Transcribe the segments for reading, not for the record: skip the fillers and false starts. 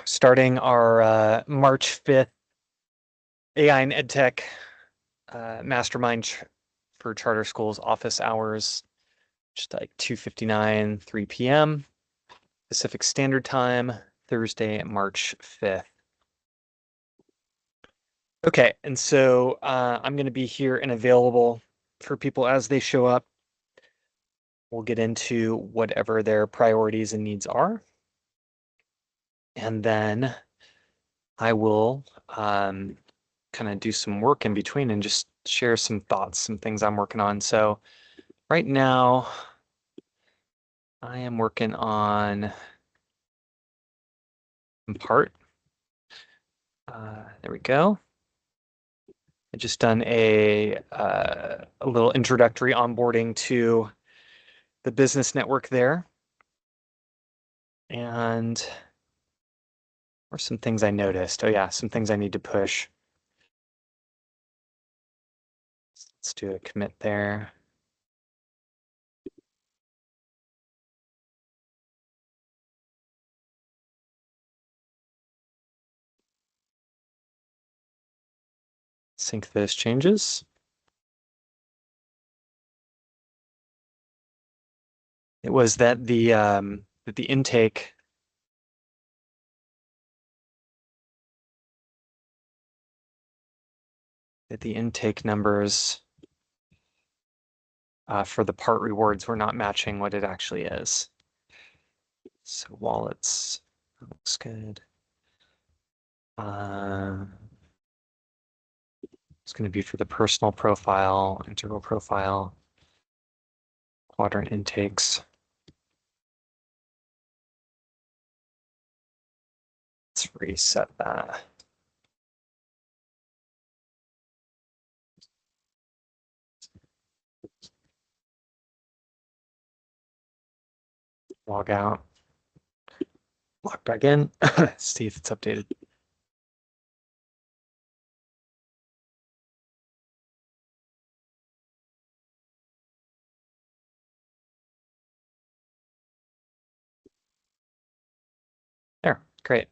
starting our March 5th AI and EdTech MasterMind for charter schools office hours, just like 2:59, 3 p.m. Pacific Standard Time, Thursday, March 5th. Okay, and so I'm going to be here and available for people as they show up. We'll get into whatever their priorities and needs are. And then I will kind of do some work in between and just share some thoughts, some things I'm working on. So right now, I am working on COMPART. There we go. I just done a little introductory onboarding to the business network there. And or some things I noticed. Oh yeah, some things I need to push. Let's do a commit there. Sync those changes. It was that the intake numbers for the part rewards were not matching what it actually is. So wallets, that looks good. It's going to be for the personal profile, integral profile, quadrant intakes. Let's reset that. Log out. Log back in. See if it's updated. There, great.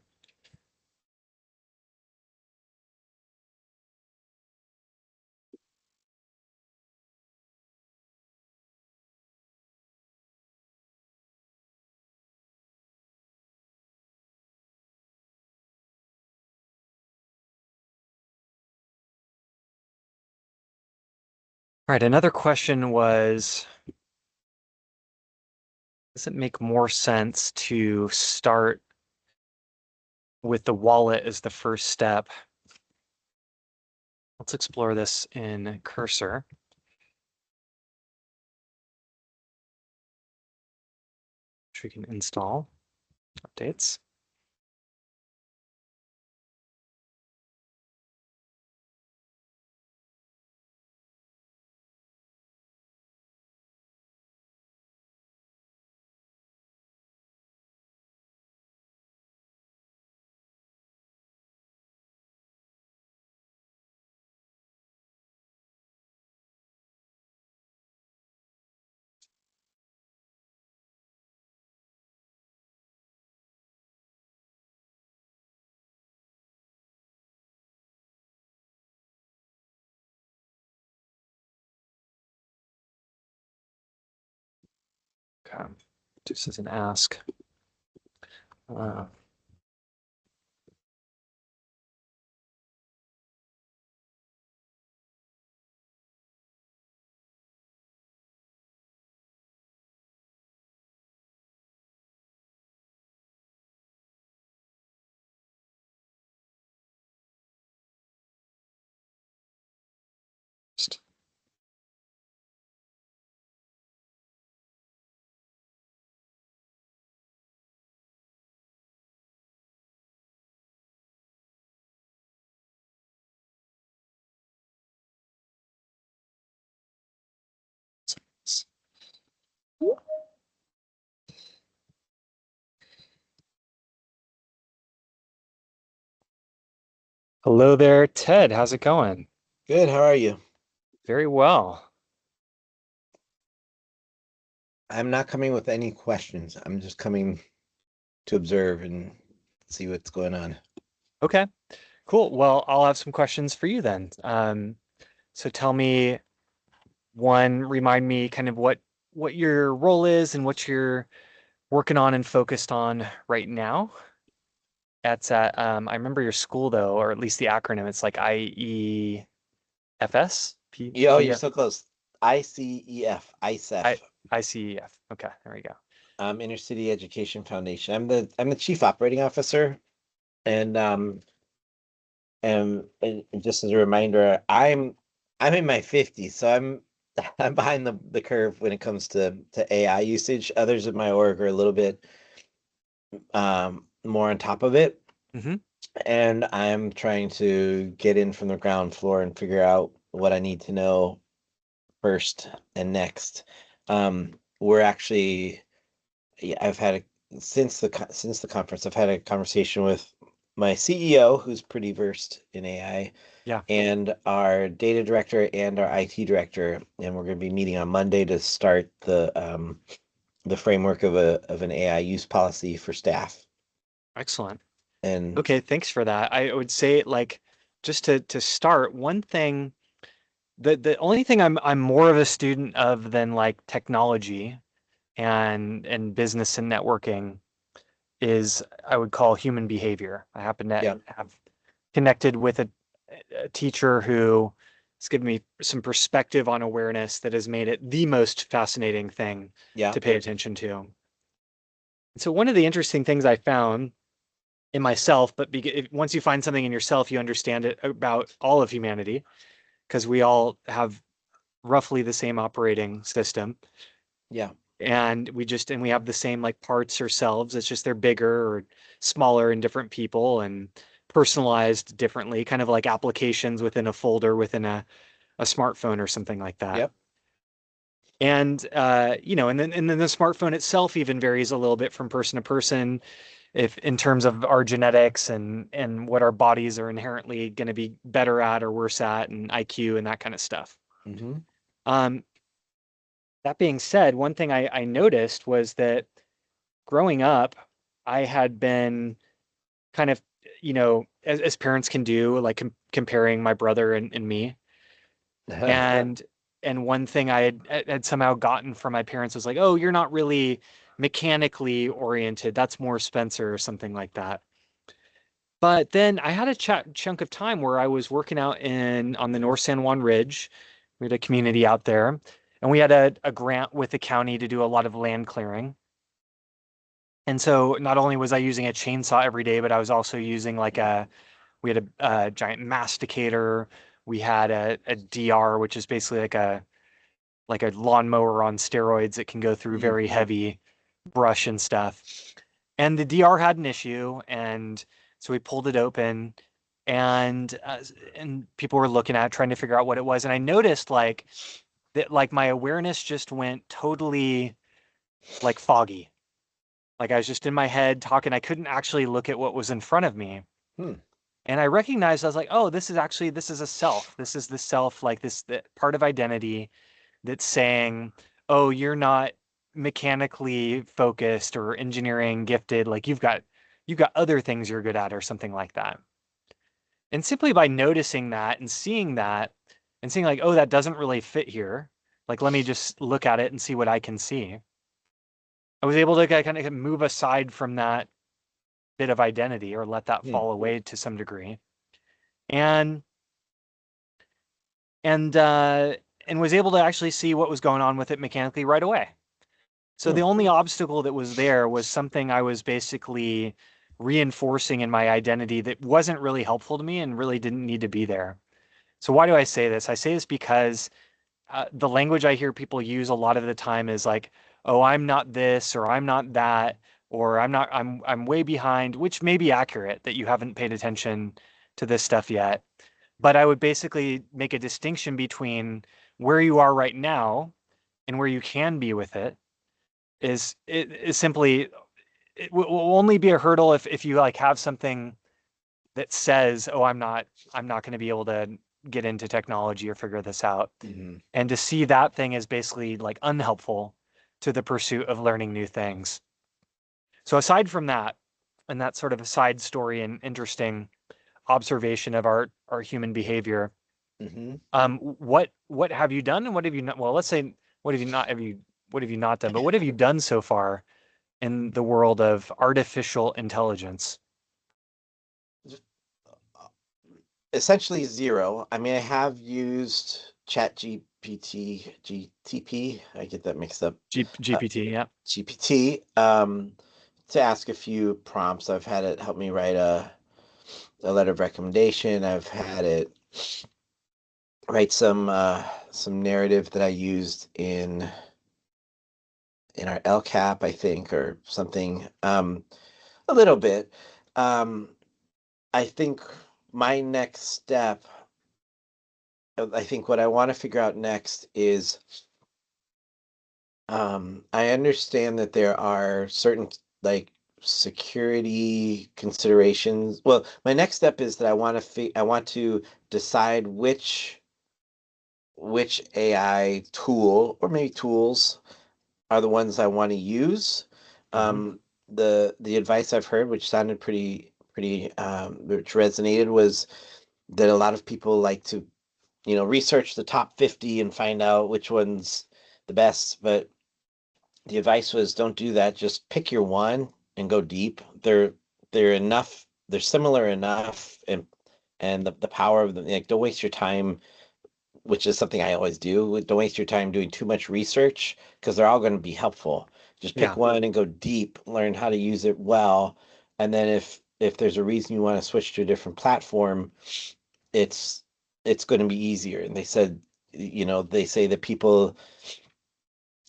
All right, another question was, does it make more sense to start with the wallet as the first step? Let's explore this in Cursor. Which we can install updates. Okay, this is an ask. Hello there, Ted. How's it going? Good, how are you? Very well. I'm not coming with any questions. I'm just coming to observe and see what's going on. Okay, cool. Well, I'll have some questions for you then. So tell me one, remind me kind of what your role is and what you're working on and focused on right now. That's at I remember your school though, or at least the acronym. It's like IEFS, Oh, you're so close. ICEF, I ICEF, ICEF. Okay, there we go. Inner City Education Foundation. I'm the chief operating officer, and and just as a reminder, I'm in my 50s, so I'm behind the curve when it comes to AI usage. Others in my org are a little bit more on top of it, Hmm. and I'm trying to get in from the ground floor and figure out what I need to know first and next. We're actually, yeah, since the conference, I've had a conversation with my CEO, who's pretty versed in AI, Yeah, and our data director and our IT director, and we're going to be meeting on Monday to start the framework of an AI use policy for staff. excellent. And Okay, thanks for that. I would say like just to start, one thing the only thing I'm more of a student of than like technology and business and networking is I would call human behavior. I happen to yeah, have connected with a teacher who has given me some perspective on awareness that has made it the most fascinating thing yeah, to pay attention to. And so one of the interesting things I found in myself, but once you find something in yourself, you understand it about all of humanity because we all have roughly the same operating system. yeah, And we have the same like parts ourselves. It's just they're bigger or smaller in different people and personalized differently, kind of like applications within a folder within a smartphone or something like that. yep, And and then the smartphone itself even varies a little bit from person to person, if in terms of our genetics and what our bodies are inherently going to be better at or worse at, and IQ and that kind of stuff. mm-hmm. Um, that being said, one thing I noticed was that growing up, I had been kind of, as parents can do, like comparing my brother and me. And and one thing I had somehow gotten from my parents was like, oh, you're not really mechanically oriented. That's more Spencer or something like that. But then I had a chunk of time where I was working out in on the North San Juan Ridge. We had a community out there, and we had a grant with the county to do a lot of land clearing. And so not only was I using a chainsaw every day, but I was also using we had a giant masticator. We had a DR, which is basically like a lawnmower on steroids that can go through Mm, very heavy brush and stuff. And the DR had an issue, and so we pulled it open, and people were looking at it, trying to figure out what it was. And I noticed like that, like my awareness just went totally like foggy. Like I was just in my head talking. I couldn't actually look at what was in front of me. hmm, And I recognized I was like, oh, this is a self. This is the self, like this the part of identity that's saying, oh, you're not mechanically focused or engineering gifted. Like you've got other things you're good at or something like that. And simply by noticing that and seeing like, oh, that doesn't really fit here. Like, let me just look at it and see what I can see. I was able to kind of move aside from that bit of identity or let that hmm, fall away to some degree. And and uh and was able to actually see what was going on with it mechanically right away. So hmm, the only obstacle that was there was something I was basically reinforcing in my identity that wasn't really helpful to me and really didn't need to be there. So why do I say this? I say this because the language I hear people use a lot of the time is like, "Oh, I'm not this," or "I'm not that," or I'm way behind," which may be accurate that you haven't paid attention to this stuff yet. But I would basically make a distinction between where you are right now and where you can be with it is simply it will only be a hurdle if you like have something that says, "Oh, I'm not going to be able to get into technology or figure this out." hmm. And to see that thing as basically like unhelpful to the pursuit of learning new things. So aside from that, and that's sort of a side story and interesting observation of our human behavior. Hmm. What have you done and what have you not? Well, let's say what have you not done, but what have you done so far in the world of artificial intelligence? Essentially zero. I mean, I have used GTP. I get that mixed up. Uh, GPT, yeah. GPT, to ask a few prompts. I've had it help me write a letter of recommendation. I've had it write some narrative that I used in our LCAP, I think, or something. A little bit. Um, I think my next step, I think what I want to figure out next is, I understand that there are certain like security considerations. Well, my next step is that I want to decide which AI tool or maybe tools are the ones I want to use. Hmm. The advice I've heard, which sounded pretty which resonated, was that a lot of people like to, research the top 50 and find out which one's the best. But the advice was don't do that. Just pick your one and go deep. They're enough. They're similar enough, and the power of them. Like, don't waste your time, which is something I always do. Don't waste your time doing too much research because they're all going to be helpful. Just pick Yeah, one and go deep, learn how to use it well, and then if there's a reason you want to switch to a different platform, it's it's going to be easier. And they say that people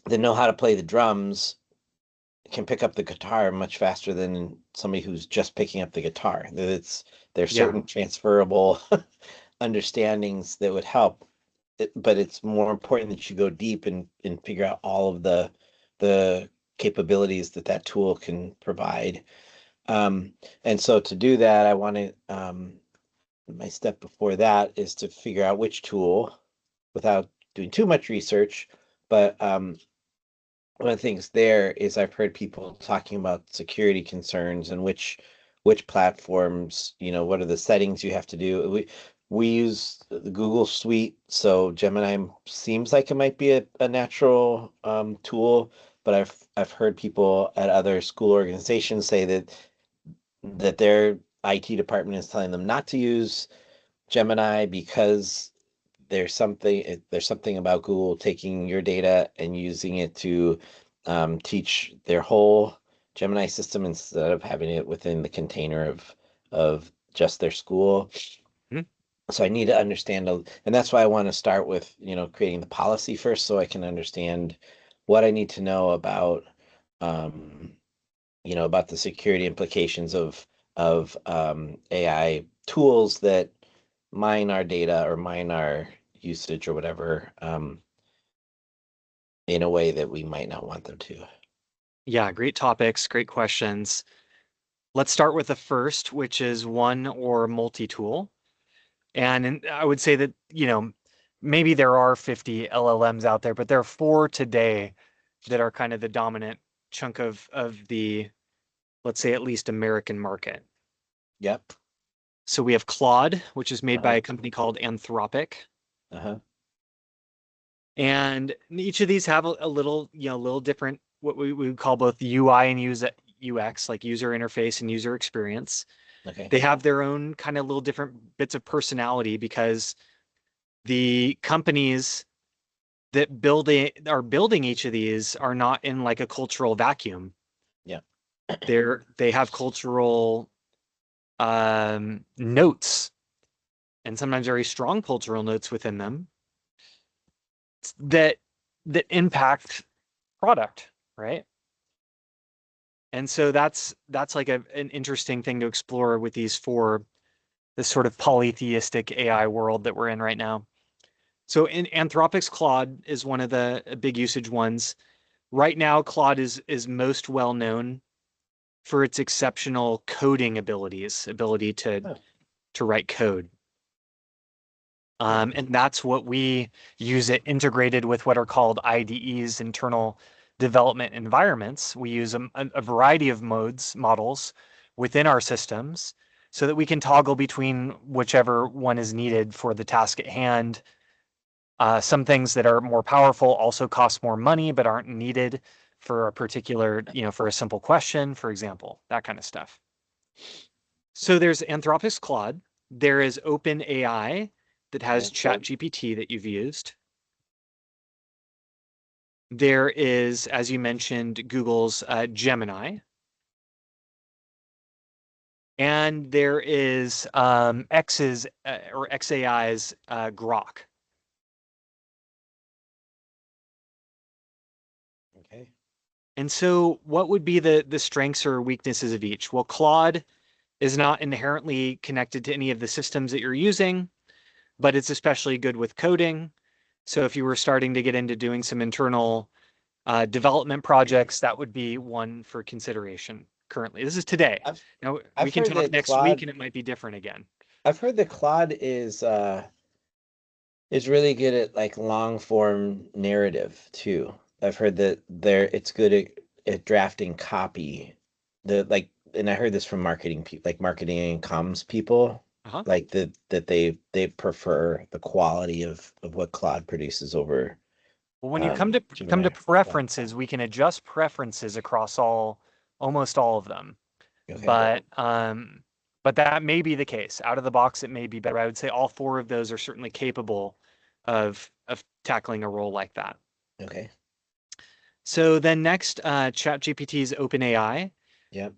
that know how to play the drums can pick up the guitar much faster than somebody who's just picking up the guitar. There's yeah, certain transferable understandings that would help. But it's more important that you go deep and figure out all of the capabilities that that tool can provide. Um, and so to do that, I want to my step before that is to figure out which tool without doing too much research. But one of the things there is I've heard people talking about security concerns and which platforms, what are the settings you have to do. We use the Google Suite, so Gemini seems like it might be a natural tool, but I've heard people at other school organizations say that their IT department is telling them not to use Gemini because there's something about Google taking your data and using it to teach their whole Gemini system instead of having it within the container of just their school. mhm, So I need to understand, and that's why I want to start with, creating the policy first, so I can understand what I need to know um, about the security implications of AI tools that mine our data or mine our usage or whatever, in a way that we might not want them to. yeah. Great topics, great questions. Let's start with the first, which is one or multi-tool. And I would say that, maybe there are 50 LLMs out there, but there are four today that are kind of the dominant chunk of the, let's say, at least American market. Yep. So we have Claude, which is made by Uh-huh. a company called Anthropic. Uh-huh. And each of these have a little, little different, what we would call both UI and UX, like user interface and user experience. Okay. They have their own kind of little different bits of personality because the companies that are building each of these are not in like a cultural vacuum. Yeah. They have cultural notes and sometimes very strong cultural notes within them that impact product, right? And so that's like an interesting thing to explore with these four, this sort of polytheistic AI world that we're in right now. So in Anthropic's Claude is one of the big usage ones. Right now, Claude is most well known for its exceptional coding ability Oh, to write code. yeah. And that's what we use it integrated with what are called IDEs, internal development environments. We use a variety of models within our systems so that we can toggle between whichever one is needed for the task at hand. Some things that are more powerful also cost more money, but aren't needed for a particular, for a simple question, for example, that kind of stuff. So there's Anthropic's Claude. There is OpenAI that has ChatGPT that you've used. There is, as you mentioned, Google's Gemini. And there is X's or XAI's Grok. Okay. And so what would be the strengths or weaknesses of each? Well, Claude is not inherently connected to any of the systems that you're using, but it's especially good with coding. So if you were starting to get into doing some internal development projects, that would be one for consideration currently. This is today. Now we I've can heard talk that next week Claude and it might be different again. I've heard that Claude is really good at like long form narrative too. I've heard that it's good at drafting copy. And I heard this from marketing people, like marketing and comms people, Uh-huh. like that they prefer the quality of what Claude produces over Well, when you come to Gemini. preferences, we can adjust preferences across almost all of them. Okay. But that may be the case. Out of the box, it may be better. I would say all four of those are certainly capable of tackling a role like that. Okay. So then next, ChatGPT's OpenAI. Yep.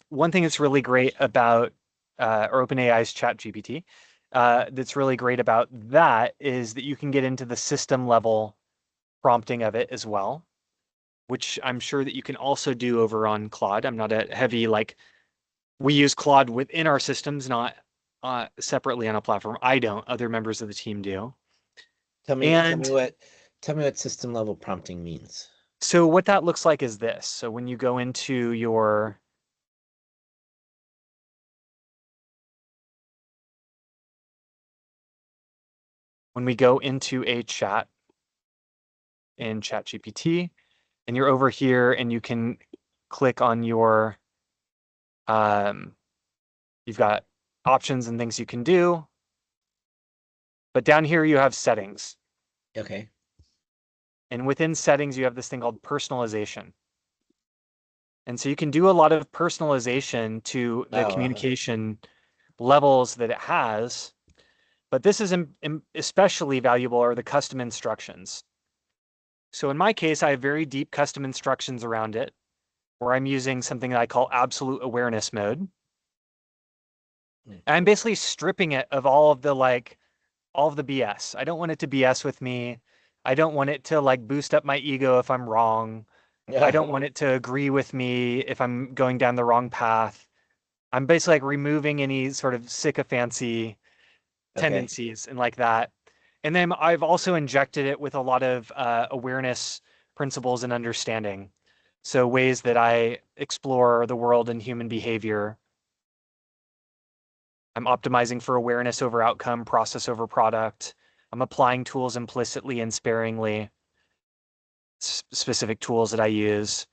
One thing that's really great about or OpenAI's ChatGPT that's really great about that is that you can get into the system level prompting of it as well, which I'm sure that you can also do over on Claude. I'm not a heavy we use Claude within our systems, not separately on a platform. I don't. Other members of the team do. Tell me And what system level prompting means. so what that looks like is this. So when you go into when we go into a chat in ChatGPT, and you're over here and you can click on you've got options and things you can do. But down here you have settings. Okay. And within settings, you have this thing called personalization. And so you can do a lot of personalization to the communication levels that it has. But this is especially valuable are the custom instructions. So in my case, I have very deep custom instructions around it, where I'm using something that I call absolute awareness mode. And I'm basically stripping it of all of the BS. I don't want it to BS with me. I don't want it to boost up my ego if I'm wrong. I don't want it to agree with me if I'm going down the wrong path. I'm basically removing any sort of sycophancy tendencies and like that. And then I've also injected it with a lot of awareness principles and understanding. So ways that I explore the world and human behavior. I'm optimizing for awareness over outcome, process over product. I'm applying tools implicitly and sparingly, specific tools that I use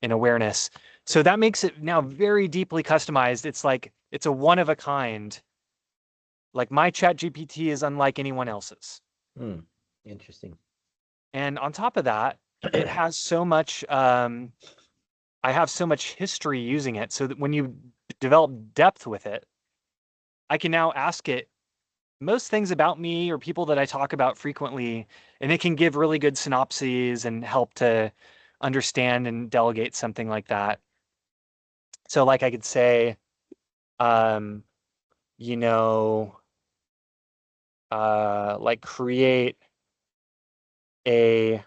in awareness. So that makes it now very deeply customized. It's a one of a kind. Like my chat GPT is unlike anyone else's. Interesting. And on top of that, it has so much, I have so much history using it so that when you develop depth with it, I can now ask it most things about me or people that I talk about frequently, and it can give really good synopses and help to understand and delegate something like that. So like I could say, um, you know, create a,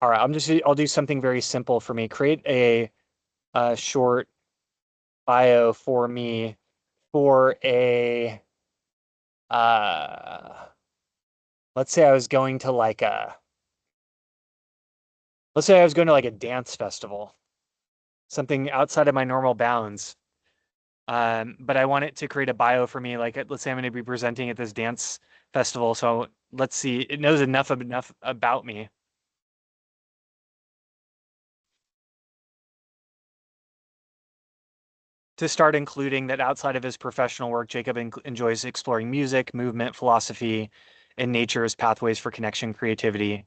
all right, I'll do something very simple for me. Create a short bio for me for uh, let's say I was going to let's say I was going to a dance festival, something outside of my normal bounds. But I want it to create a bio for me. Let's say I'm going to be presenting at this dance festival. So let's see, it knows enough about me. to start including that outside of his professional work, Jacob enjoys exploring music, movement, philosophy, and nature as pathways for connection, creativity.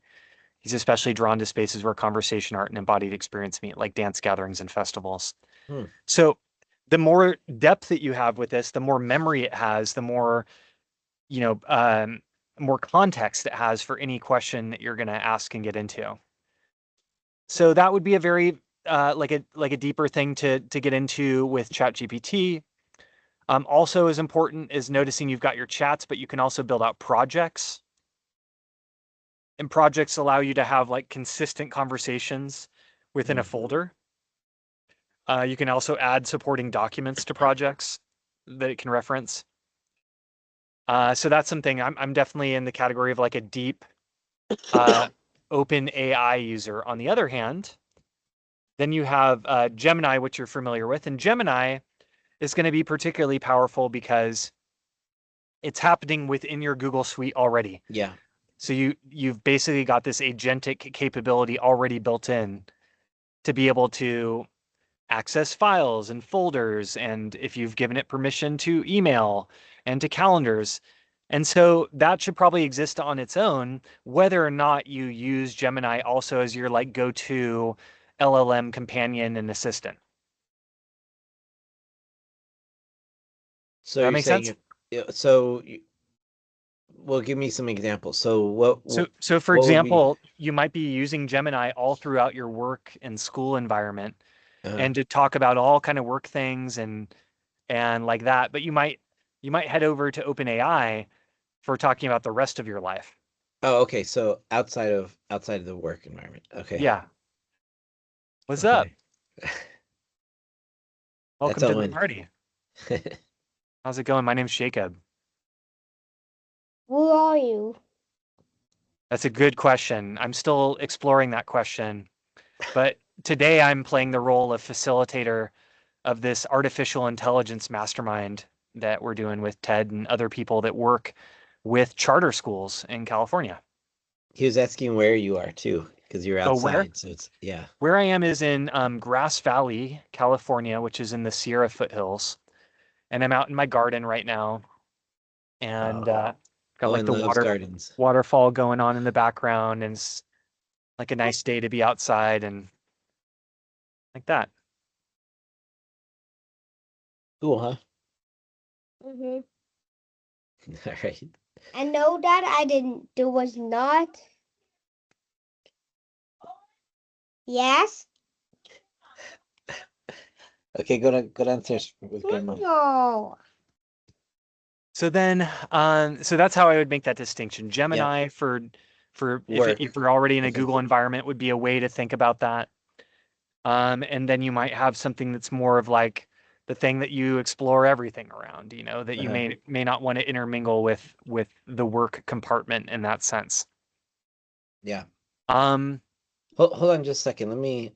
He's especially drawn to spaces where conversation, art, and embodied experience meet, like dance gatherings and festivals. Hmm. So the more depth that you have with this, the more memory it has, the more, you know, more context it has for any question that you're going to ask and get into. So that would be a very like a deeper thing to get into with ChatGPT. Also as important is noticing you've got your chats, but you can also build out projects. And projects allow you to have like consistent conversations within a folder. You can also add supporting documents to projects that it can reference. So that's something I'm definitely in the category of like a deep open AI user. On the other hand, then you have Gemini, which you're familiar with, and Gemini is going to be particularly powerful because it's happening within your Google Suite already. Yeah. So you've basically got this agentic capability already built in to be able to access files and folders, and if you've given it permission to email and to calendars. And so that should probably exist on its own, whether or not you use Gemini also as your like go-to LLM companion and assistant. So That you're makes sense? saying well, give me some examples. So So for what would be example, you might be using Gemini all throughout your work and school environment uh, and to talk about all kind of work things and like that. But you might head over to OpenAI for talking about the rest of your life. oh, okay. So outside of the work environment. Okay. Yeah. What's up? Okay. That's Welcome to the Owen. party. How's it going? My name's Jacob. Who are you? That's a good question. I'm still exploring that question. But today I'm playing the role of facilitator of this artificial intelligence mastermind that we're doing with Ted and other people that work with charter schools in California. He was asking where you are too, because you're Oh, where? outside. So it's yeah. Where I am is in Grass Valley, California, which is in the Sierra foothills. And I'm out in my garden right now. And got like Owen the loves gardens. waterfall going on in the background, and it's like a nice day to be outside and like that. Cool, huh? Mm-hmm. All right. I know that I didn't. There was not. Yes. Okay, go downstairs with grandma. No. So then, so that's how I would make that distinction. Yeah. Gemini for Work. if you're already in a Okay. Google environment would be a way to think about that. And then you might have something that's more of like the thing that you explore everything around, you know, that you may not want to intermingle with the work compartment in that sense. Yeah. Um, Hold on just a second. Let me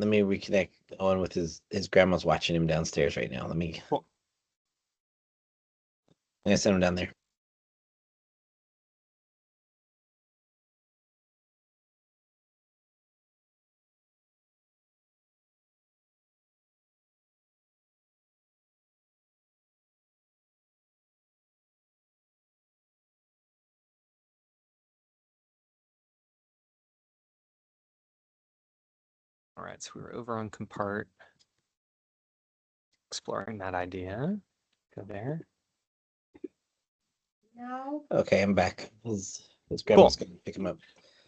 reconnect Owen with his grandma's watching him downstairs right now. Cool. I'm gonna send him down there. All right, so we were over on Compart, exploring that idea. Go there. No. Okay, I'm back. His grandma's Cool. gonna pick him up.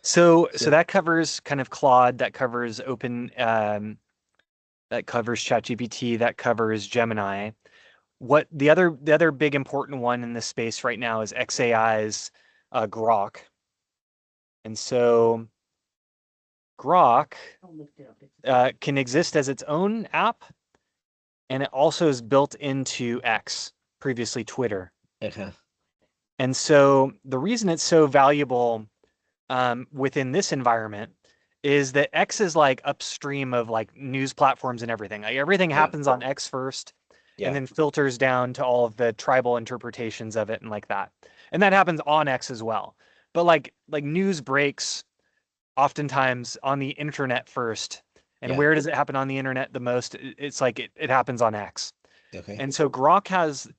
So that covers kind of Claude, that covers Open, that covers ChatGPT, that covers Gemini. What the other big important one in this space right now is XAI's Grok. And so Grok can exist as its own app, and it also is built into X, previously Twitter. Okay. And so the reason it's so valuable within this environment is that X is like upstream of like news platforms and everything. Like everything happens on X first, Yeah. and then filters down to all of the tribal interpretations of it and like that. And that happens on X as well. But like news breaks oftentimes on the internet first, And Yeah. where does it happen on the internet the most? It's like it happens on X. Okay. And so Grok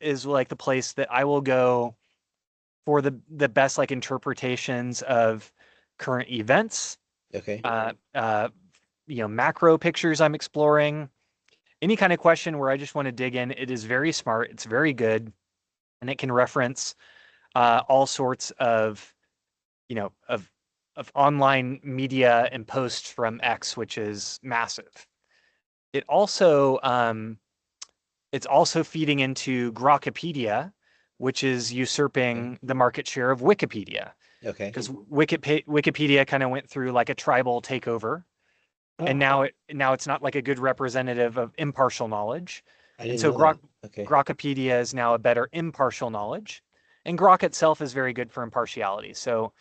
is like the place that I will go for the best like interpretations of current events, Okay. macro pictures I'm exploring, any kind of question where I just want to dig in. It is very smart. It's very good, and it can reference all sorts of, of online media and posts from X, which is massive. It also it's also feeding into Grokipedia, which is usurping the market share of Wikipedia. Okay. Because Wikipedia kind of went through like a tribal takeover, and now it's not like a good representative of impartial knowledge. I And didn't so know that. Okay. Grokipedia is now a better impartial knowledge, and Grok itself is very good for impartiality. So,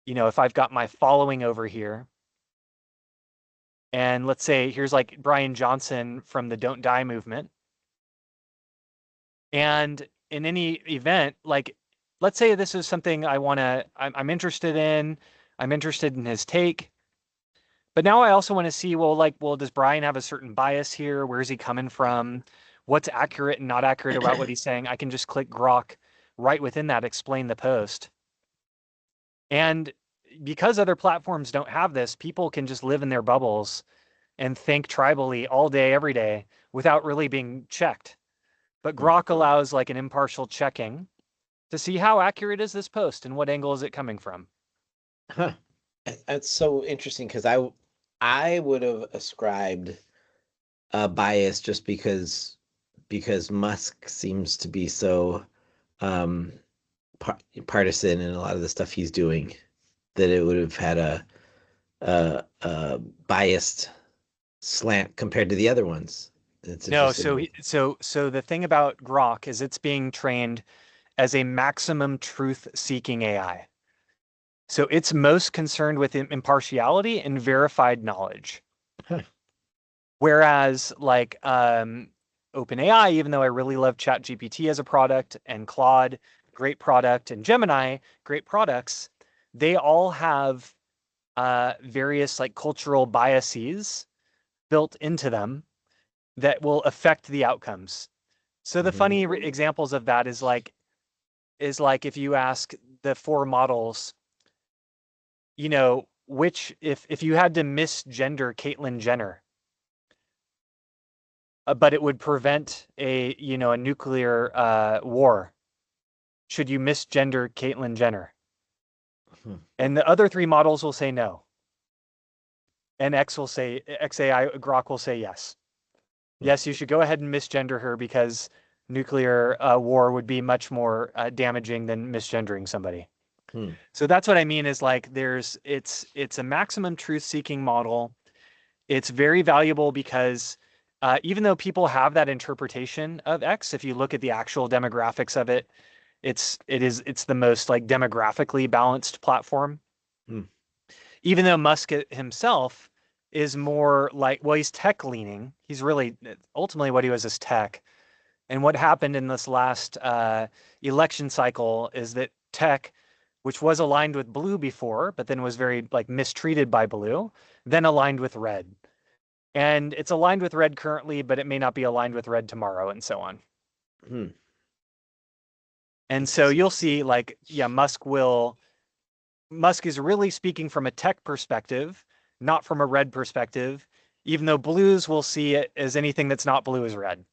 if I've got my following over here, and let's say here's like Brian Johnson from the Don't Die movement, and in any event, like let's say this is something I'm interested in, I'm interested in his take. But now I also want to see, well, does Brian have a certain bias here? Where's he coming from? What's accurate and not accurate about what he's saying? I can just click Grok right within that, explain the post. And because other platforms don't have this, people can just live in their bubbles and think tribally all day, every day without really being checked. But Grok allows like an impartial checking to see how accurate is this post and what angle is it coming from. Huh. That's so interesting because I would have ascribed a bias just because Musk seems to be so um partisan in a lot of the stuff he's doing that it would have had a biased slant compared to the other ones. It's No, interesting. so the thing about Grok is it's being trained as a maximum truth-seeking AI. So it's most concerned with impartiality and verified knowledge. Huh. Whereas like OpenAI, even though I really love ChatGPT as a product and Claude, great product, and Gemini, great products, they all have various like cultural biases built into them that will affect the outcomes. So the funny examples of that is like if you ask the four models, which if you had to misgender Caitlyn Jenner, but it would prevent a nuclear war, should you misgender Caitlyn Jenner? And the other three models will say no. And XAI Grok will say yes. Yes, you should go ahead and misgender her because nuclear war would be much more damaging than misgendering somebody. So that's what I mean is like it's a maximum truth-seeking model. It's very valuable because even though people have that interpretation of X, if you look at the actual demographics of it, it's the most like demographically balanced platform. Even though Musk himself is more like, well, he's tech leaning. He's really ultimately what he was is tech. And what happened in this last election cycle is that tech, which was aligned with blue before, but then was very like mistreated by blue, then aligned with red. And it's aligned with red currently, but it may not be aligned with red tomorrow, and so on. And so you'll see like, yeah, Musk is really speaking from a tech perspective, not from a red perspective, even though blues will see it as anything that's not blue is red.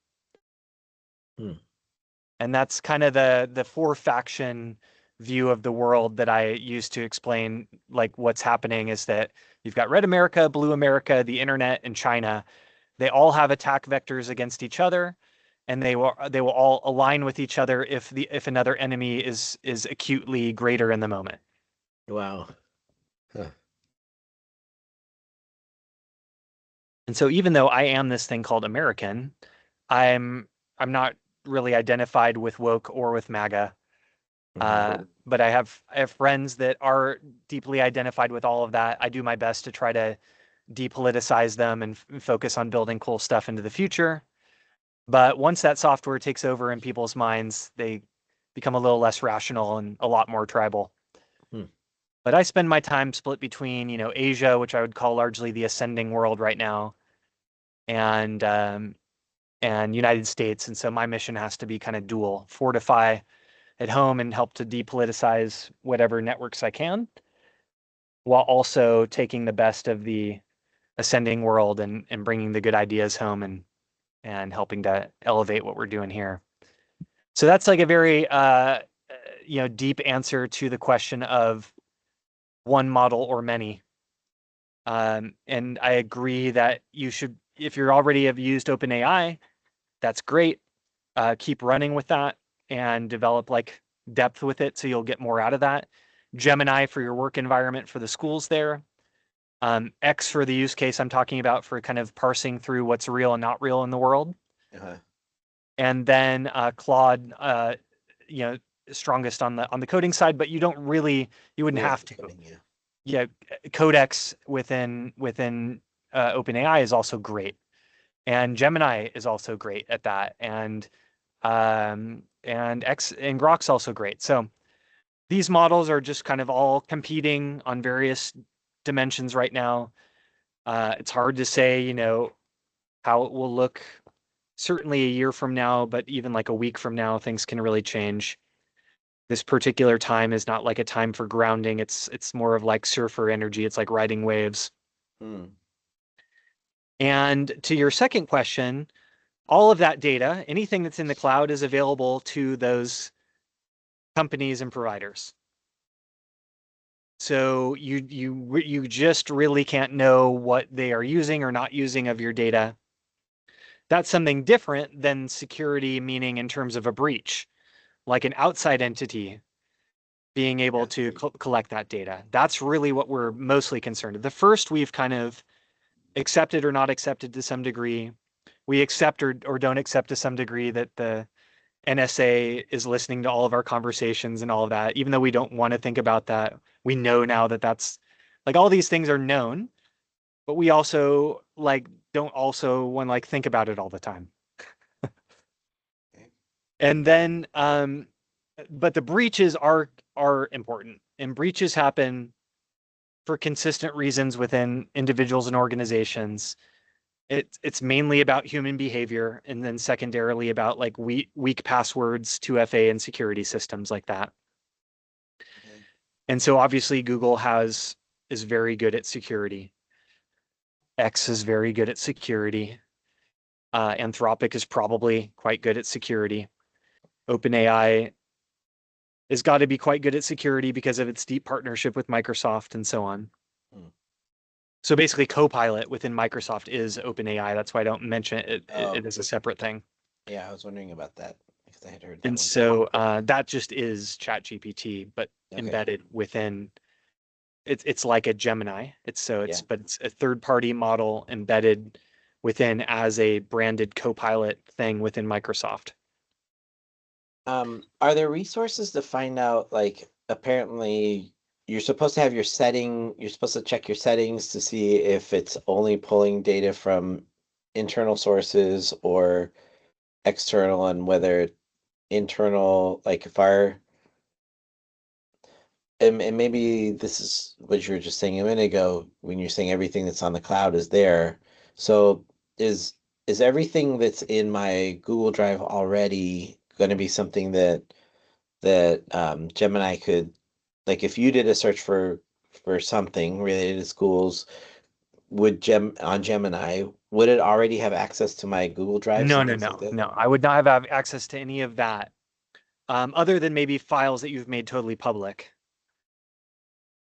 And that's kind of the four faction view of the world that I use to explain like what's happening is that you've got red America, blue America, the internet, and China. They all have attack vectors against each other, and they will all align with each other if another enemy is acutely greater in the moment. Wow. Huh. And so even though I am this thing called American, I'm not really identified with woke or with MAGA. But I have friends that are deeply identified with all of that. I do my best to try to depoliticize them and focus on building cool stuff into the future. But once that software takes over in people's minds, they become a little less rational and a lot more tribal. But I spend my time split between, Asia, which I would call largely the ascending world right now, and United States. And so my mission has to be kind of dual: fortify at home and help to depoliticize whatever networks I can, while also taking the best of the ascending world and bringing the good ideas home and helping to elevate what we're doing here. So that's like a very deep answer to the question of one model or many. And I agree that you should, if you already have used OpenAI, that's great. Keep running with that and develop like depth with it so you'll get more out of that. Gemini for your work environment for the schools there. X for the use case I'm talking about for kind of parsing through what's real and not real in the world. And then Claude, strongest on the coding side, but you wouldn't have to. Yeah, Codex within OpenAI is also great, and Gemini is also great at that, and X and Grok's also great. So these models are just kind of all competing on various dimensions right now. It's hard to say, how it will look certainly a year from now, but even like a week from now, things can really change. This particular time is not like a time for grounding. It's more of like surfer energy. It's like riding waves. And to your second question, all of that data, anything that's in the cloud is available to those companies and providers. So you just really can't know what they are using or not using of your data. That's something different than security, meaning in terms of a breach, like an outside entity being able to collect that data. That's really what we're mostly concerned with. The first we've kind of accepted or not accepted to some degree. We accept or don't accept to some degree that the NSA is listening to all of our conversations and all of that, even though we don't want to think about that. We know now that that's like all these things are known, but we also don't also want to think about it all the time. And then but the breaches are important, and breaches happen for consistent reasons within individuals and organizations. It's mainly about human behavior, and then secondarily about like weak passwords, 2FA, and security systems like that. And so obviously Google is very good at security. X is very good at security. Anthropic is probably quite good at security. OpenAI has got to be quite good at security because of its deep partnership with Microsoft and so on. So basically Copilot within Microsoft is OpenAI. That's why I don't mention it. It is a separate thing. Yeah, I was wondering about that because I had heard that. And so that just is ChatGPT, but embedded within. It's like a Gemini. But it's a third-party model embedded within as a branded Copilot thing within Microsoft. Are there resources to find out, like, apparently you're supposed to have you're supposed to check your settings to see if it's only pulling data from internal sources or external, and whether internal, like if and maybe this is what you were just saying a minute ago when you're saying everything that's on the cloud is there. So is everything that's in my Google Drive already going to be something that Gemini could, like, if you did a search for something related to schools, on Gemini, would it already have access to my Google Drives? No. I would not have access to any of that, other than maybe files that you've made totally public.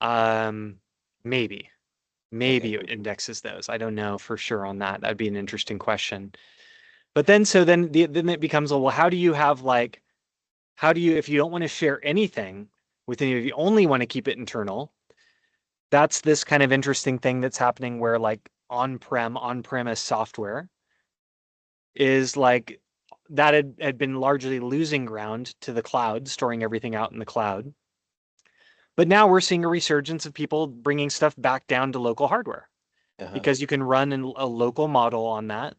Maybe it indexes those. I don't know for sure on that. That'd be an interesting question. But then it becomes, well, how do you if you don't want to share anything with any of you, only want to keep it internal? That's this kind of interesting thing that's happening where like on-premise software is like that had been largely losing ground to the cloud, storing everything out in the cloud. But now we're seeing a resurgence of people bringing stuff back down to local hardware because you can run a local model on that.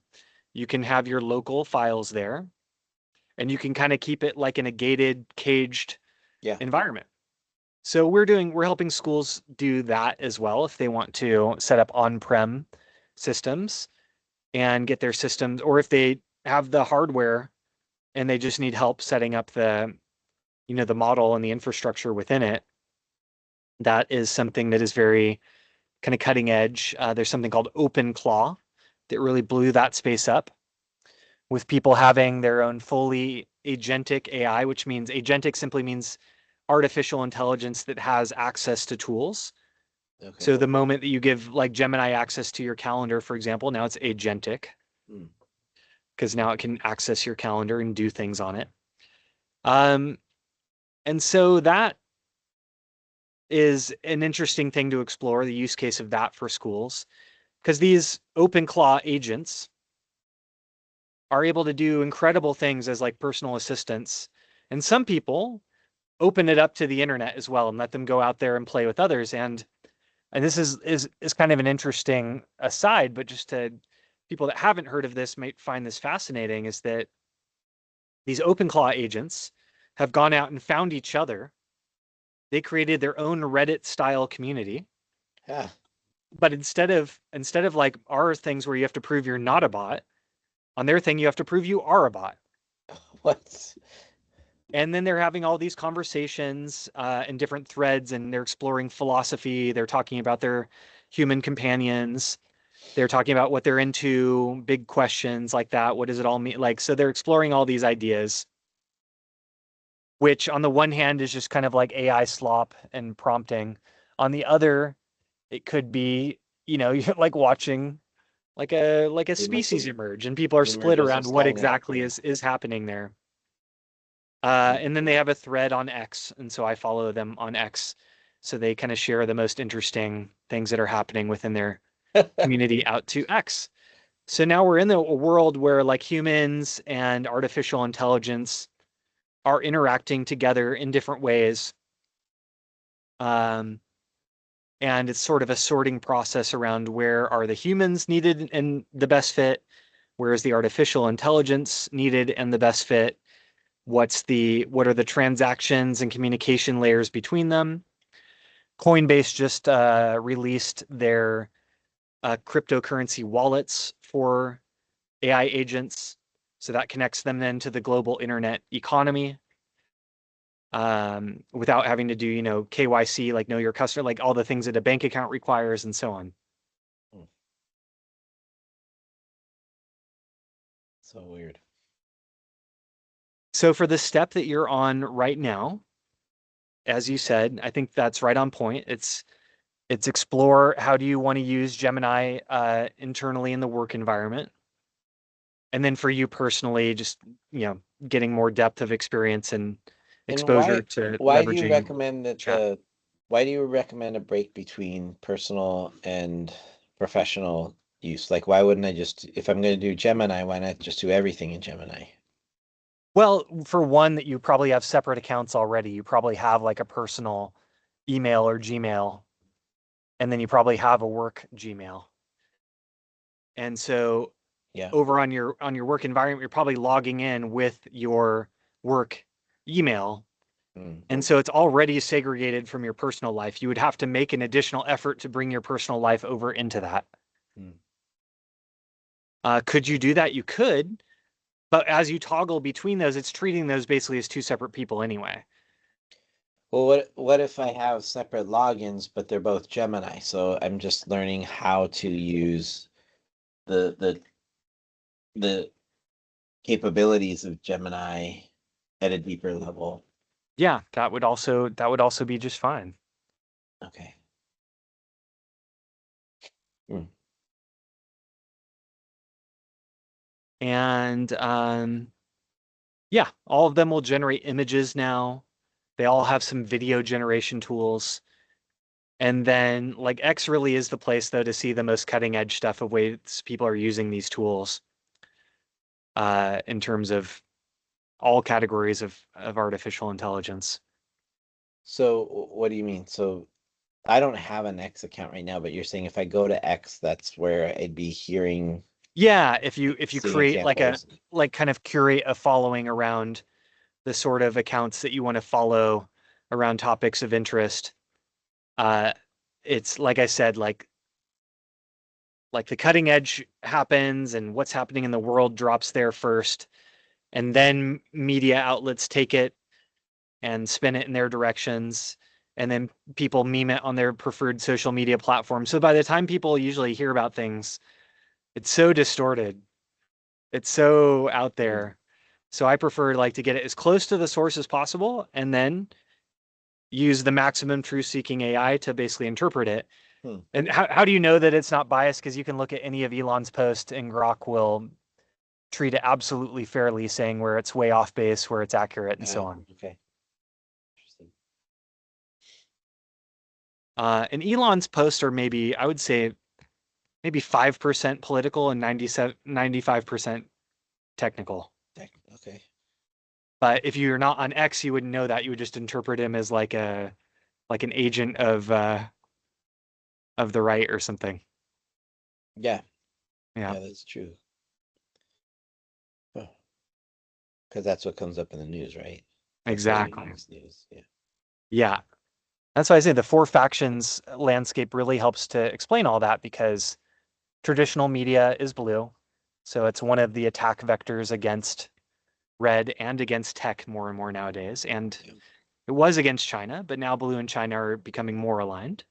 You can have your local files there, and you can kind of keep it like in a gated, caged environment. So we're helping schools do that as well if they want to set up on-prem systems and get their systems, or if they have the hardware and they just need help setting up the, the model and the infrastructure within it. That is something that is very kind of cutting edge. There's something called OpenClaw that really blew that space up, with people having their own fully agentic AI, which means agentic simply means artificial intelligence that has access to tools. Okay. So the moment that you give like Gemini access to your calendar, for example, now it's agentic because now it can access your calendar and do things on it. And so that is an interesting thing to explore, the use case of that for schools, because these OpenClaw agents are able to do incredible things as like personal assistants. And some people open it up to the internet as well and let them go out there and play with others. And this is kind of an interesting aside, but just to people that haven't heard of this might find this fascinating, is that these OpenClaw agents have gone out and found each other. They created their own Reddit style community. Yeah. But instead of like our things where you have to prove you're not a bot, on their thing you have to prove you are a bot. What? And then they're having all these conversations in different threads, and they're exploring philosophy. They're talking about their human companions. They're talking about what they're into, big questions like that. What does it all mean? Like, so they're exploring all these ideas, which on the one hand is just kind of like AI slop and prompting. On the other, it could be, you're like watching like a species emerge, and people are the split emergence around of what Skynet. exactly is happening there. And then they have a thread on X, and so I follow them on X. So they kind of share the most interesting things that are happening within their community out to X. So now we're in a world where like humans and artificial intelligence are interacting together in different ways. And it's sort of a sorting process around where are the humans needed and the best fit, where is the artificial intelligence needed and the best fit, what are the transactions and communication layers between them. Coinbase just released their cryptocurrency wallets for AI agents. So that connects them then to the global internet economy without having to do, KYC, like know your customer, like all the things that a bank account requires and so on. So weird. So for the step that you're on right now, as you said, I think that's right on point. It's explore how do you want to use Gemini internally in the work environment. And then for you personally, just, getting more depth of experience and exposure to why do you leveraging recommend that chat. why do you recommend a break between personal and professional use? Like, why wouldn't I just, if I'm going to do Gemini, why not just do everything in Gemini? Well, for one, that you probably have separate accounts already. You probably have like a personal email or Gmail, and then you probably have a work Gmail. And so Yeah. over on your work environment, you're probably logging in with your work email. And so it's already segregated from your personal life. You would have to make an additional effort to bring your personal life over into that. Could you do that? You could, but as you toggle between those, it's treating those basically as two separate people anyway. Well, what if I have separate logins, but they're both Gemini? So I'm just learning how to use the capabilities of Gemini at a deeper level. Yeah, that would also be just fine. Okay. And yeah, all of them will generate images now. They all have some video generation tools. And then like X really is the place though to see the most cutting edge stuff of ways people are using these tools in terms of all categories of artificial intelligence. So what do you mean? So I don't have an X account right now, but you're saying if I go to X, that's where I'd be hearing. Yeah, if you seeing create like examples. kind of curate a following around the sort of accounts that you want to follow around topics of interest. It's like I said, like the cutting edge happens and what's happening in the world drops there first, and then media outlets take it and spin it in their directions, and then people meme it on their preferred social media platform. So by the time people usually hear about things, it's so distorted. It's so out there. So I prefer like to get it as close to the source as possible and then use the maximum truth seeking AI to basically interpret it. And how do you know that it's not biased? Because you can look at any of Elon's posts and Grok will treat it absolutely fairly, saying where it's way off base, where it's accurate, and so on. Okay. Interesting. And Elon's posts are maybe, I would say, maybe 5% political and 95% technical. Okay. But if you're not on X, you wouldn't know that. You would just interpret him as like an agent of the right or something. Yeah. Yeah. Yeah, that's true. Because that's what comes up in the news, right? Exactly. News. Yeah. Yeah. That's why I say the four factions landscape really helps to explain all that, because traditional media is blue. So it's one of the attack vectors against red and against tech more and more nowadays. And it was against China, but now blue and China are becoming more aligned.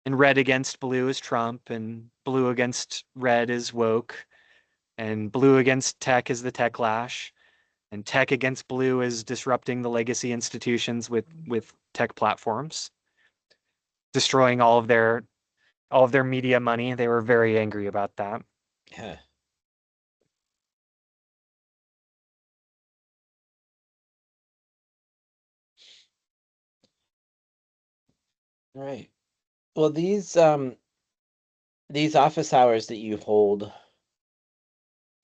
And red against blue is Trump, and blue against red is woke, and blue against tech is the techlash, and tech against blue is disrupting the legacy institutions with tech platforms, destroying all of their media money. They were very angry about that. Yeah. All right. Well, these office hours that you hold,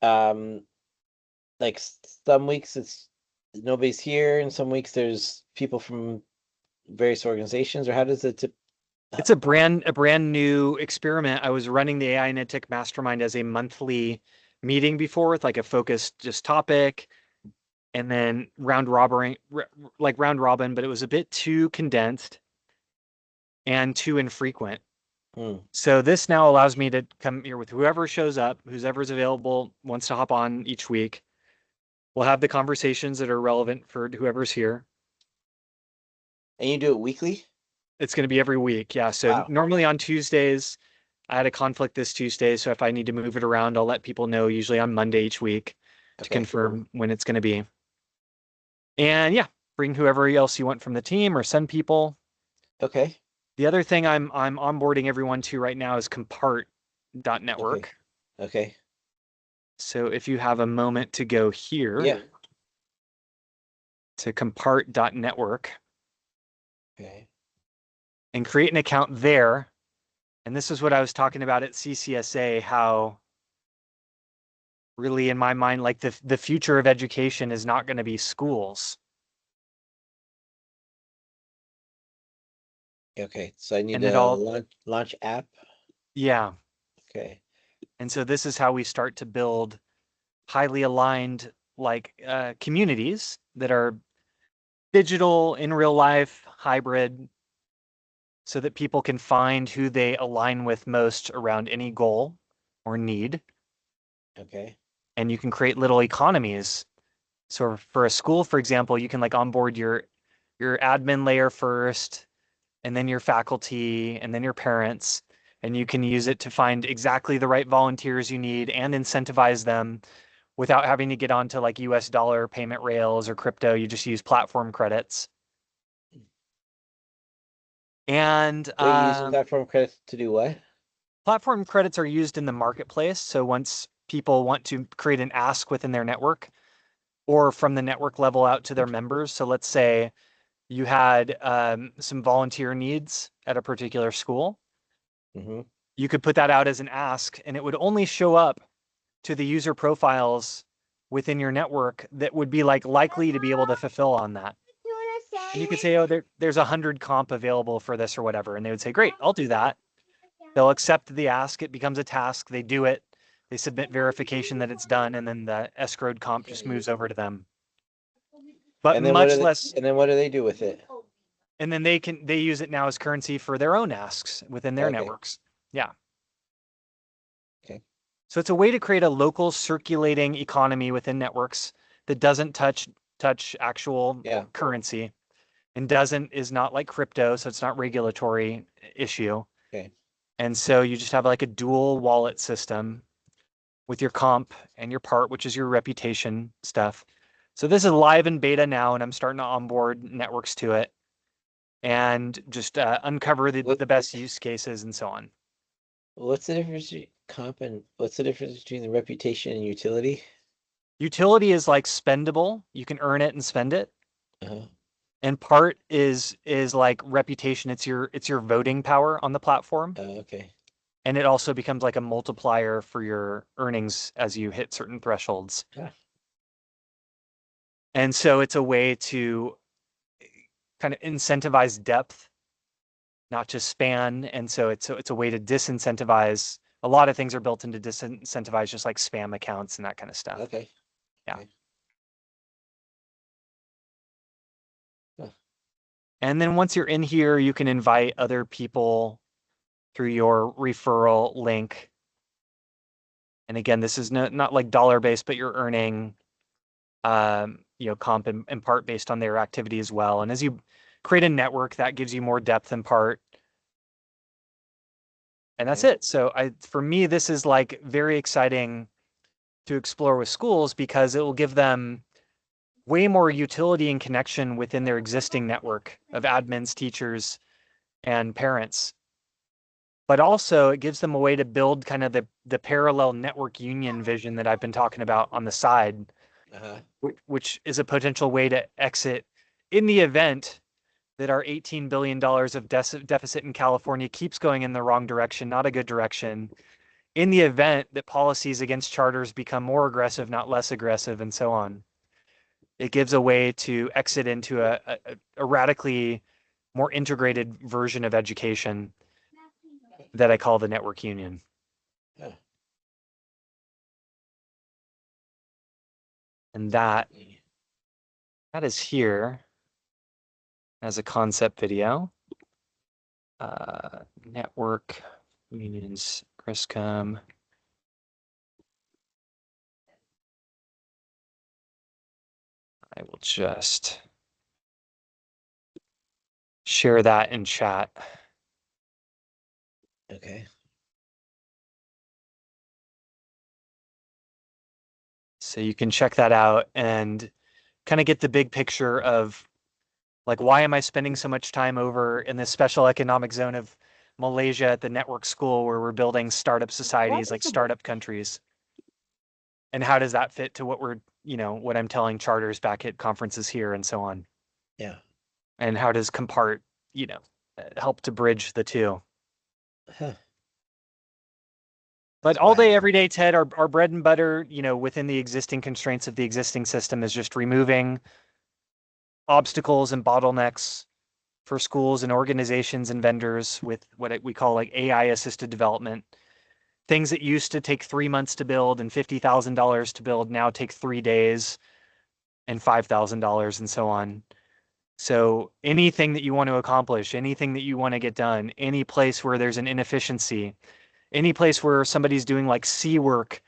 like some weeks it's nobody's here, and some weeks there's people from various organizations, or how does it? It's a brand new experiment. I was running the AI and EdTech MasterMind as a monthly meeting before, with like a focused just topic, and then round robin, but it was a bit too condensed and too infrequent. So this now allows me to come here with whoever shows up, whoever's available, wants to hop on each week. We'll have the conversations that are relevant for whoever's here. And you do it weekly? It's going to be every week. Yeah. So Wow. normally on Tuesdays, I had a conflict this Tuesday. So if I need to move it around, I'll let people know, usually on Monday each week, to confirm when it's going to be. And yeah, bring whoever else you want from the team or send people. Okay. The other thing I'm onboarding everyone to right now is COMPART.network. Okay. So if you have a moment to go here, yeah, to COMPART.network, okay, and create an account there. And this is what I was talking about at CCSA, how really in my mind, like the future of education is not going to be schools. okay. So I need And it to all, launch app. yeah. Okay. And so this is how we start to build highly aligned communities that are digital, in real life, hybrid, so that people can find who they align with most around any goal or need. Okay. And you can create little economies. So for a school, for example, you can like onboard your admin layer first, and then your faculty, and then your parents, and you can use it to find exactly the right volunteers you need and incentivize them without having to get onto like US dollar payment rails or crypto. You just use platform credits. And Wait, using platform credits to do what? platform credits are used in the marketplace. So once people want to create an ask within their network, or from the network level out to their members. So let's say you had some volunteer needs at a particular school. You could put that out as an ask, and it would only show up to the user profiles within your network that would be like likely to be able to fulfill on that. And you could say, oh, there's 100 comp available for this or whatever. And they would say, great, I'll do that. They'll accept the ask. It becomes a task. They do it. They submit verification that it's done. And then the escrowed comp just moves over to them. but And then what much do they, less. and then what do they do with it? And then they use it now as currency for their own asks within their Okay. networks. Yeah. Okay. So it's a way to create a local circulating economy within networks that doesn't touch actual Yeah. currency and is not like crypto, so it's not regulatory issue. Okay. And so you just have like a dual wallet system with your comp and your part, which is your reputation stuff. So this is live in beta now, and I'm starting to onboard networks to it and just uncover the best use cases and so on. What's the difference between comp and what's the difference between the reputation and utility? Utility is like spendable. You can earn it and spend it. Uh-huh. And part is like reputation. It's your voting power on the platform. Okay. And it also becomes like a multiplier for your earnings as you hit certain thresholds. Yeah. And so it's a way to kind of incentivize depth, not just span. And so it's a way to disincentivize. A lot of things are built into disincentivize, just like spam accounts and that kind of stuff. Okay. Yeah. Okay. Huh. And then once you're in here, you can invite other people through your referral link. And again, this is not like dollar based, but you're earning comp in part based on their activity as well. And as you create a network, that gives you more depth in part. And that's Okay. it. So for me, this is like very exciting to explore with schools because it will give them way more utility and connection within their existing network of admins, teachers, and parents. But also it gives them a way to build kind of the parallel network union vision that I've been talking about on the side, Uh-huh. which is a potential way to exit in the event that our $18 billion of deficit in California keeps going in the wrong direction, not a good direction. In the event that policies against charters become more aggressive, not less aggressive, and so on, it gives a way to exit into a radically more integrated version of education that I call the network union. Huh. And that is here as a concept video. Network unions, Chriscom. I will just share that in chat. Okay. So you can check that out and kind of get the big picture of like, why am I spending so much time over in this special economic zone of Malaysia at the network school where we're building startup societies, like startup countries? And how does that fit to what what I'm telling charters back at conferences here and so on? Yeah. And how does COMPART, help to bridge the two? Huh. But That's all day, wild. every day, Ted, our bread and butter, within the existing constraints of the existing system is just removing obstacles and bottlenecks for schools and organizations and vendors with what we call like AI assisted development. Things that used to take 3 months to build and $50,000 to build now take 3 days and $5,000 and so on. So anything that you want to accomplish, anything that you want to get done, any place where there's an inefficiency, any place where somebody's doing like C work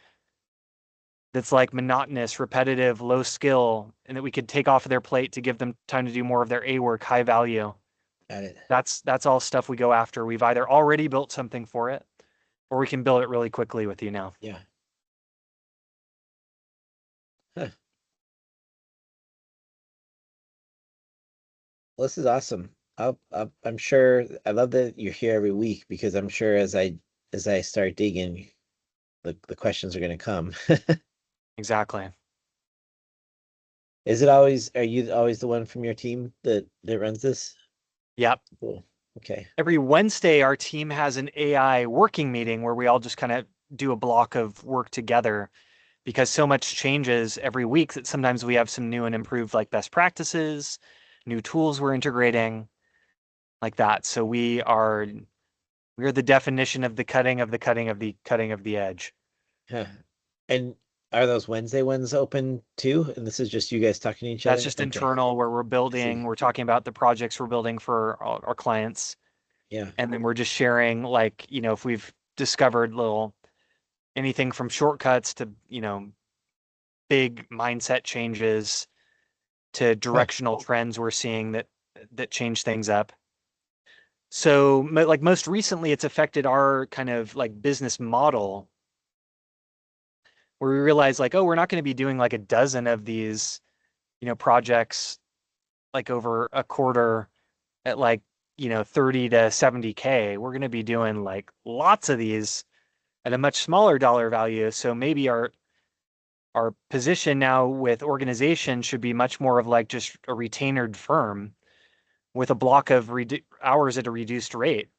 that's like monotonous, repetitive, low skill, and that we could take off of their plate to give them time to do more of their A work, high value. Got it. That's all stuff we go after. We've either already built something for it, or we can build it really quickly with you now. Yeah. Huh. Well, this is awesome. I'm sure I love that you're here every week because I'm sure as I start digging, the questions are going to come. Exactly. Are you always the one from your team that runs this? Yep. Cool. Okay. Every Wednesday, our team has an AI working meeting where we all just kind of do a block of work together because so much changes every week that sometimes we have some new and improved like best practices, new tools we're integrating like that. So we're the definition of the cutting of the cutting of the cutting of the edge. Huh. And Are those Wednesday ones open too? And this is just you guys talking to each other? That's just Okay. internal where we're building, See. we're talking about the projects we're building for our clients. Yeah. And then we're just sharing, like, if we've discovered anything from shortcuts to, big mindset changes to directional trends we're seeing that change things up. So like most recently, it's affected our kind of like business model where we realize like, oh, we're not going to be doing like a dozen of these, projects like over a quarter at like, 30 to 70K. We're going to be doing like lots of these at a much smaller dollar value. So maybe our position now with organization should be much more of like just a retained firm with a block of hours at a reduced rate,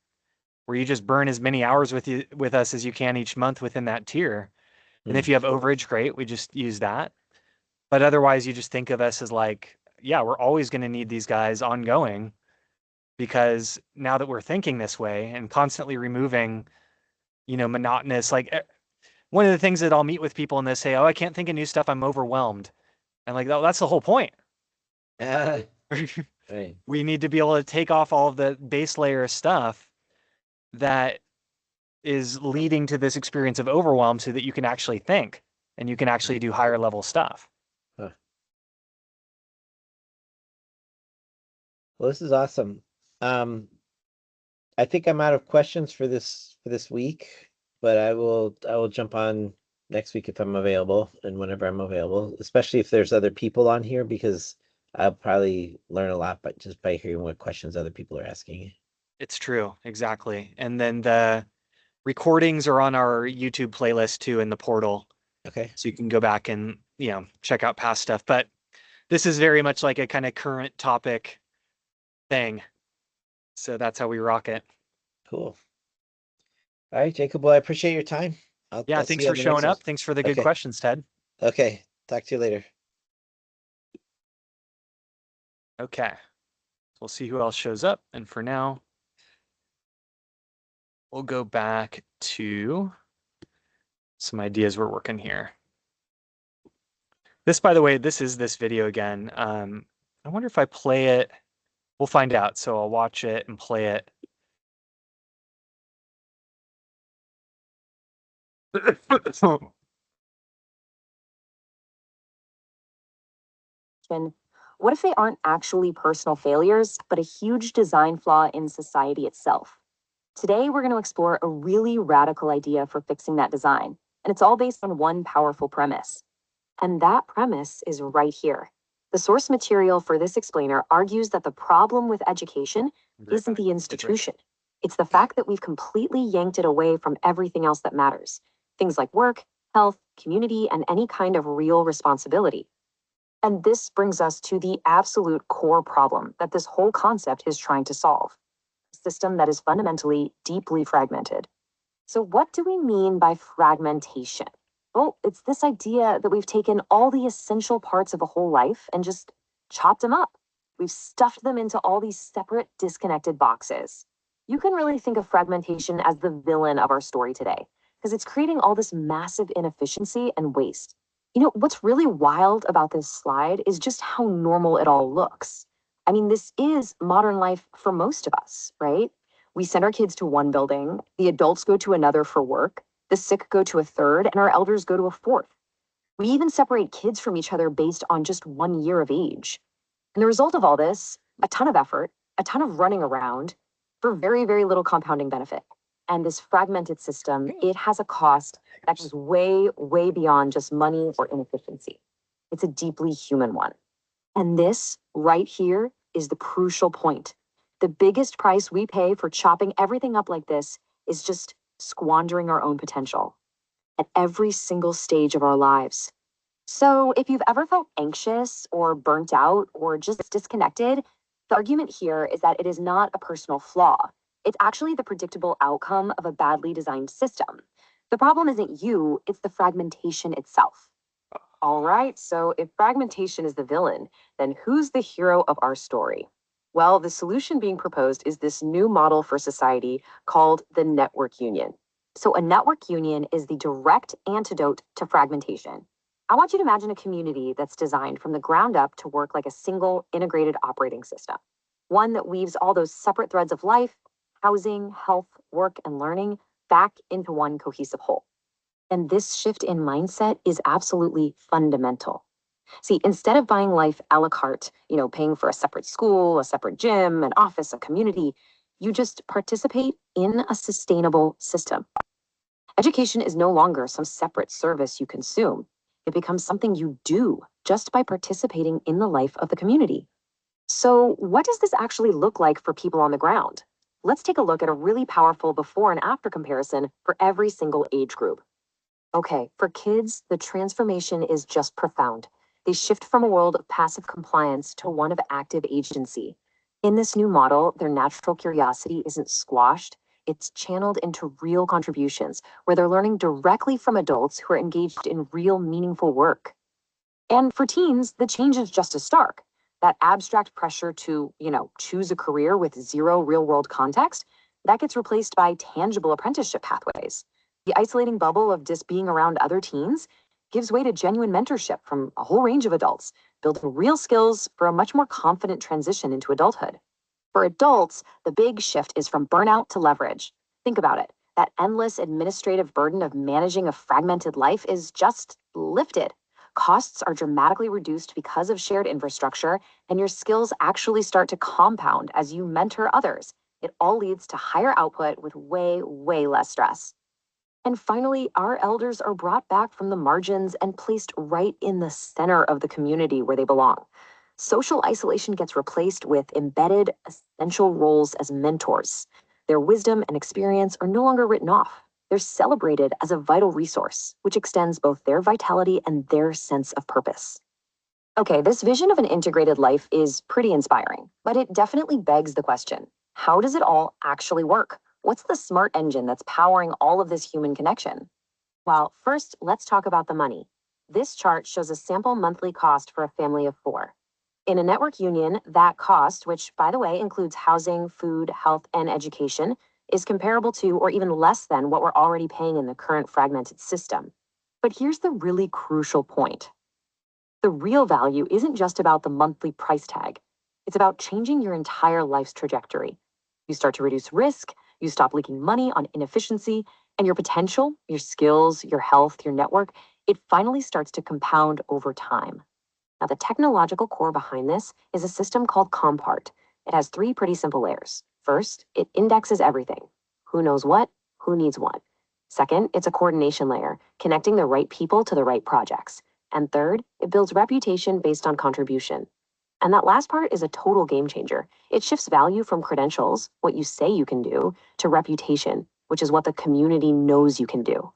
where you just burn as many hours with us as you can each month within that tier. And if you have overage, great, we just use that. But otherwise, you just think of us as like, yeah, we're always going to need these guys ongoing, because now that we're thinking this way and constantly removing, monotonous, like one of the things that I'll meet with people and they say, oh, I can't think of new stuff, I'm overwhelmed. And like, that's the whole point. Right. We need to be able to take off all of the base layer stuff that is leading to this experience of overwhelm so that you can actually think and you can actually do higher level stuff. Huh. Well, this is awesome. I think I'm out of questions for this week, but I will jump on next week if I'm available and whenever I'm available, especially if there's other people on here, because I'll probably learn a lot just by hearing what questions other people are asking. It's true, exactly. And then the recordings are on our YouTube playlist too in the portal. Okay. So you can go back and, check out past stuff. But this is very much like a kind of current topic thing. So that's how we rock it. Cool. All right, Jacob. Well, I appreciate your time. I'll Yeah, see thanks you for on the next showing up. one. Thanks for the good Okay. questions, Ted. Okay. Talk to you later. Okay. We'll see who else shows up. And for now, we'll go back to some ideas we're working here. This, by the way, this is this video again. I wonder if I play it. We'll find out. So I'll watch it and play it. What if they aren't actually personal failures, but a huge design flaw in society itself? Today, we're going to explore a really radical idea for fixing that design, and it's all based on one powerful premise. And that premise is right here. The source material for this explainer argues that the problem with education isn't the institution. It's the fact that we've completely yanked it away from everything else that matters. Things like work, health, community, and any kind of real responsibility. And this brings us to the absolute core problem that this whole concept is trying to solve. A system that is fundamentally deeply fragmented. So what do we mean by fragmentation? Well, it's this idea that we've taken all the essential parts of a whole life and just chopped them up. We've stuffed them into all these separate, disconnected boxes. You can really think of fragmentation as the villain of our story today, because it's creating all this massive inefficiency and waste. What's really wild about this slide is just how normal it all looks. I mean, this is modern life for most of us, right? We send our kids to one building, the adults go to another for work, the sick go to a third, and our elders go to a fourth. We even separate kids from each other based on just 1 year of age. And the result of all this, a ton of effort, a ton of running around for very, very little compounding benefit. And this fragmented system, it has a cost that goes way, way beyond just money or inefficiency. It's a deeply human one. And this right here is the crucial point. The biggest price we pay for chopping everything up like this is just squandering our own potential at every single stage of our lives. So if you've ever felt anxious or burnt out or just disconnected, the argument here is that it is not a personal flaw. It's actually the predictable outcome of a badly designed system. The problem isn't you, it's the fragmentation itself. All right, so if fragmentation is the villain, then who's the hero of our story? Well, the solution being proposed is this new model for society called the network union. So a network union is the direct antidote to fragmentation. I want you to imagine a community that's designed from the ground up to work like a single integrated operating system, one that weaves all those separate threads of life, housing, health, work, and learning back into one cohesive whole. And this shift in mindset is absolutely fundamental. See, instead of buying life a la carte, paying for a separate school, a separate gym, an office, a community, you just participate in a sustainable system. Education is no longer some separate service you consume. It becomes something you do just by participating in the life of the community. So, what does this actually look like for people on the ground? Let's take a look at a really powerful before and after comparison for every single age group. Okay, for kids, the transformation is just profound. They shift from a world of passive compliance to one of active agency. In this new model, their natural curiosity isn't squashed, it's channeled into real contributions where they're learning directly from adults who are engaged in real meaningful work. And for teens, the change is just as stark. That abstract pressure to, choose a career with zero real world context, that gets replaced by tangible apprenticeship pathways. The isolating bubble of just being around other teens gives way to genuine mentorship from a whole range of adults, building real skills for a much more confident transition into adulthood. For adults, the big shift is from burnout to leverage. Think about it. That endless administrative burden of managing a fragmented life is just lifted. Costs are dramatically reduced because of shared infrastructure, and your skills actually start to compound as you mentor others. It all leads to higher output with way, way less stress. And finally, our elders are brought back from the margins and placed right in the center of the community where they belong. Social isolation gets replaced with embedded essential roles as mentors. Their wisdom and experience are no longer written off. They're celebrated as a vital resource, which extends both their vitality and their sense of purpose. Okay, this vision of an integrated life is pretty inspiring, but it definitely begs the question, how does it all actually work? What's the smart engine that's powering all of this human connection? Well, first, let's talk about the money. This chart shows a sample monthly cost for a family of 4. In a network union, that cost, which by the way includes housing, food, health, and education, is comparable to or even less than what we're already paying in the current fragmented system. But here's the really crucial point. The real value isn't just about the monthly price tag. It's about changing your entire life's trajectory. You start to reduce risk, you stop leaking money on inefficiency, and your potential, your skills, your health, your network, it finally starts to compound over time. Now, the technological core behind this is a system called COMPART. It has 3 pretty simple layers. First, it indexes everything. Who knows what? Who needs what? Second, it's a coordination layer, connecting the right people to the right projects. And third, it builds reputation based on contribution. And that last part is a total game changer. It shifts value from credentials, what you say you can do, to reputation, which is what the community knows you can do.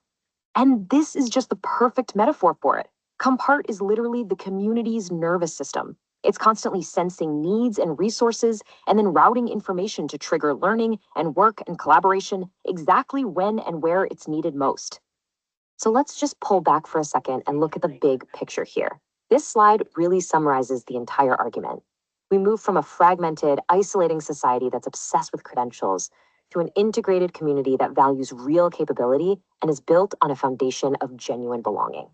And this is just the perfect metaphor for it. COMPART is literally the community's nervous system. It's constantly sensing needs and resources and then routing information to trigger learning and work and collaboration exactly when and where it's needed most. So let's just pull back for a second and look at the big picture here. This slide really summarizes the entire argument. We move from a fragmented, isolating society that's obsessed with credentials to an integrated community that values real capability and is built on a foundation of genuine belonging.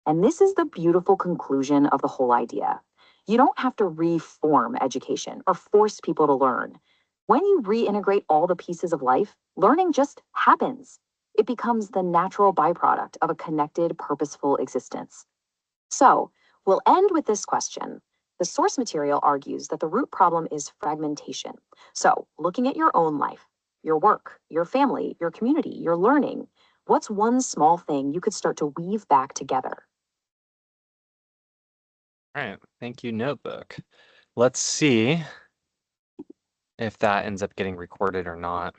And this is the beautiful conclusion of the whole idea. You don't have to reform education or force people to learn. When you reintegrate all the pieces of life, learning just happens. It becomes the natural byproduct of a connected, purposeful existence. So, we'll end with this question. The source material argues that the root problem is fragmentation. So, looking at your own life, your work, your family, your community, your learning, what's one small thing you could start to weave back together? All right, thank you, notebook. Let's see if that ends up getting recorded or not.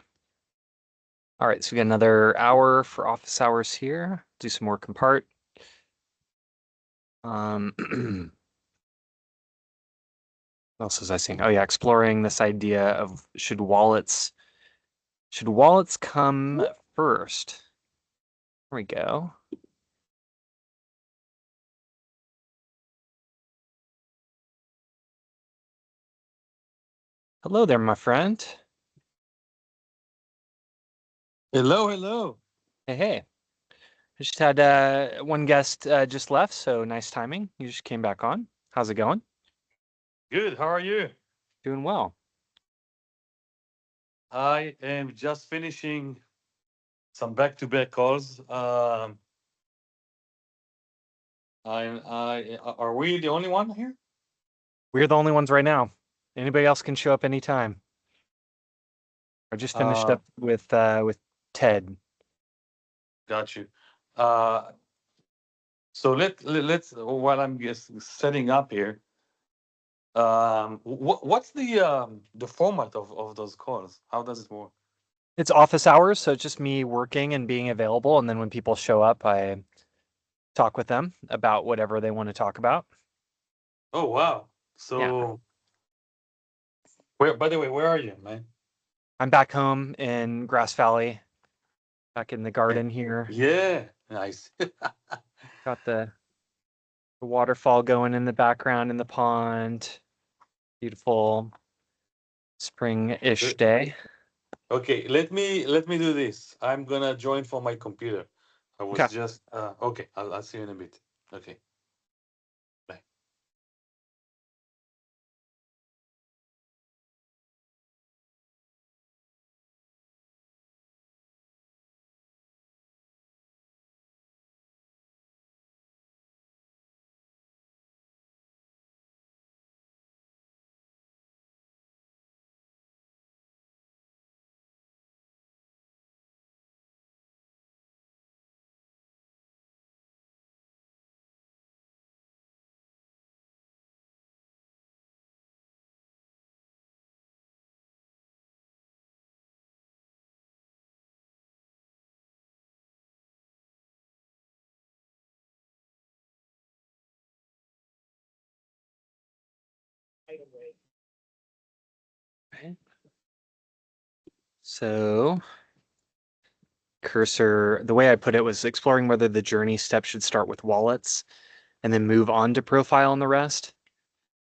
All right, so we got another hour for office hours here. Do some more COMPART. What else was I saying? Oh yeah, exploring this idea of should wallets come first? There we go. Hello there, my friend. Hello, hello. Hey, hey. I just had one guest just left, so nice timing. You just came back on. How's it going? Good. How are you? Doing well. I am just finishing some back-to-back calls. Are we the only one here? We're the only ones right now. Anybody else can show up anytime. I just finished up with Ted. Got you. So let's while I'm setting up here. What's the format of those calls? How does it work? It's office hours, so it's just me working and being available. And then when people show up, I talk with them about whatever they want to talk about. Oh wow! So, by the way, where are you, man? I'm back home in Grass Valley, back in the garden here. Yeah, nice. Got the waterfall going in the background in the pond. Beautiful spring-ish day. Okay, let me do this. I'm gonna join from my computer. I was Okay. just okay. I'll see you in a bit. Okay. Bye. Okay. So cursor, the way I put it was exploring whether the journey step should start with wallets and then move on to profile and the rest.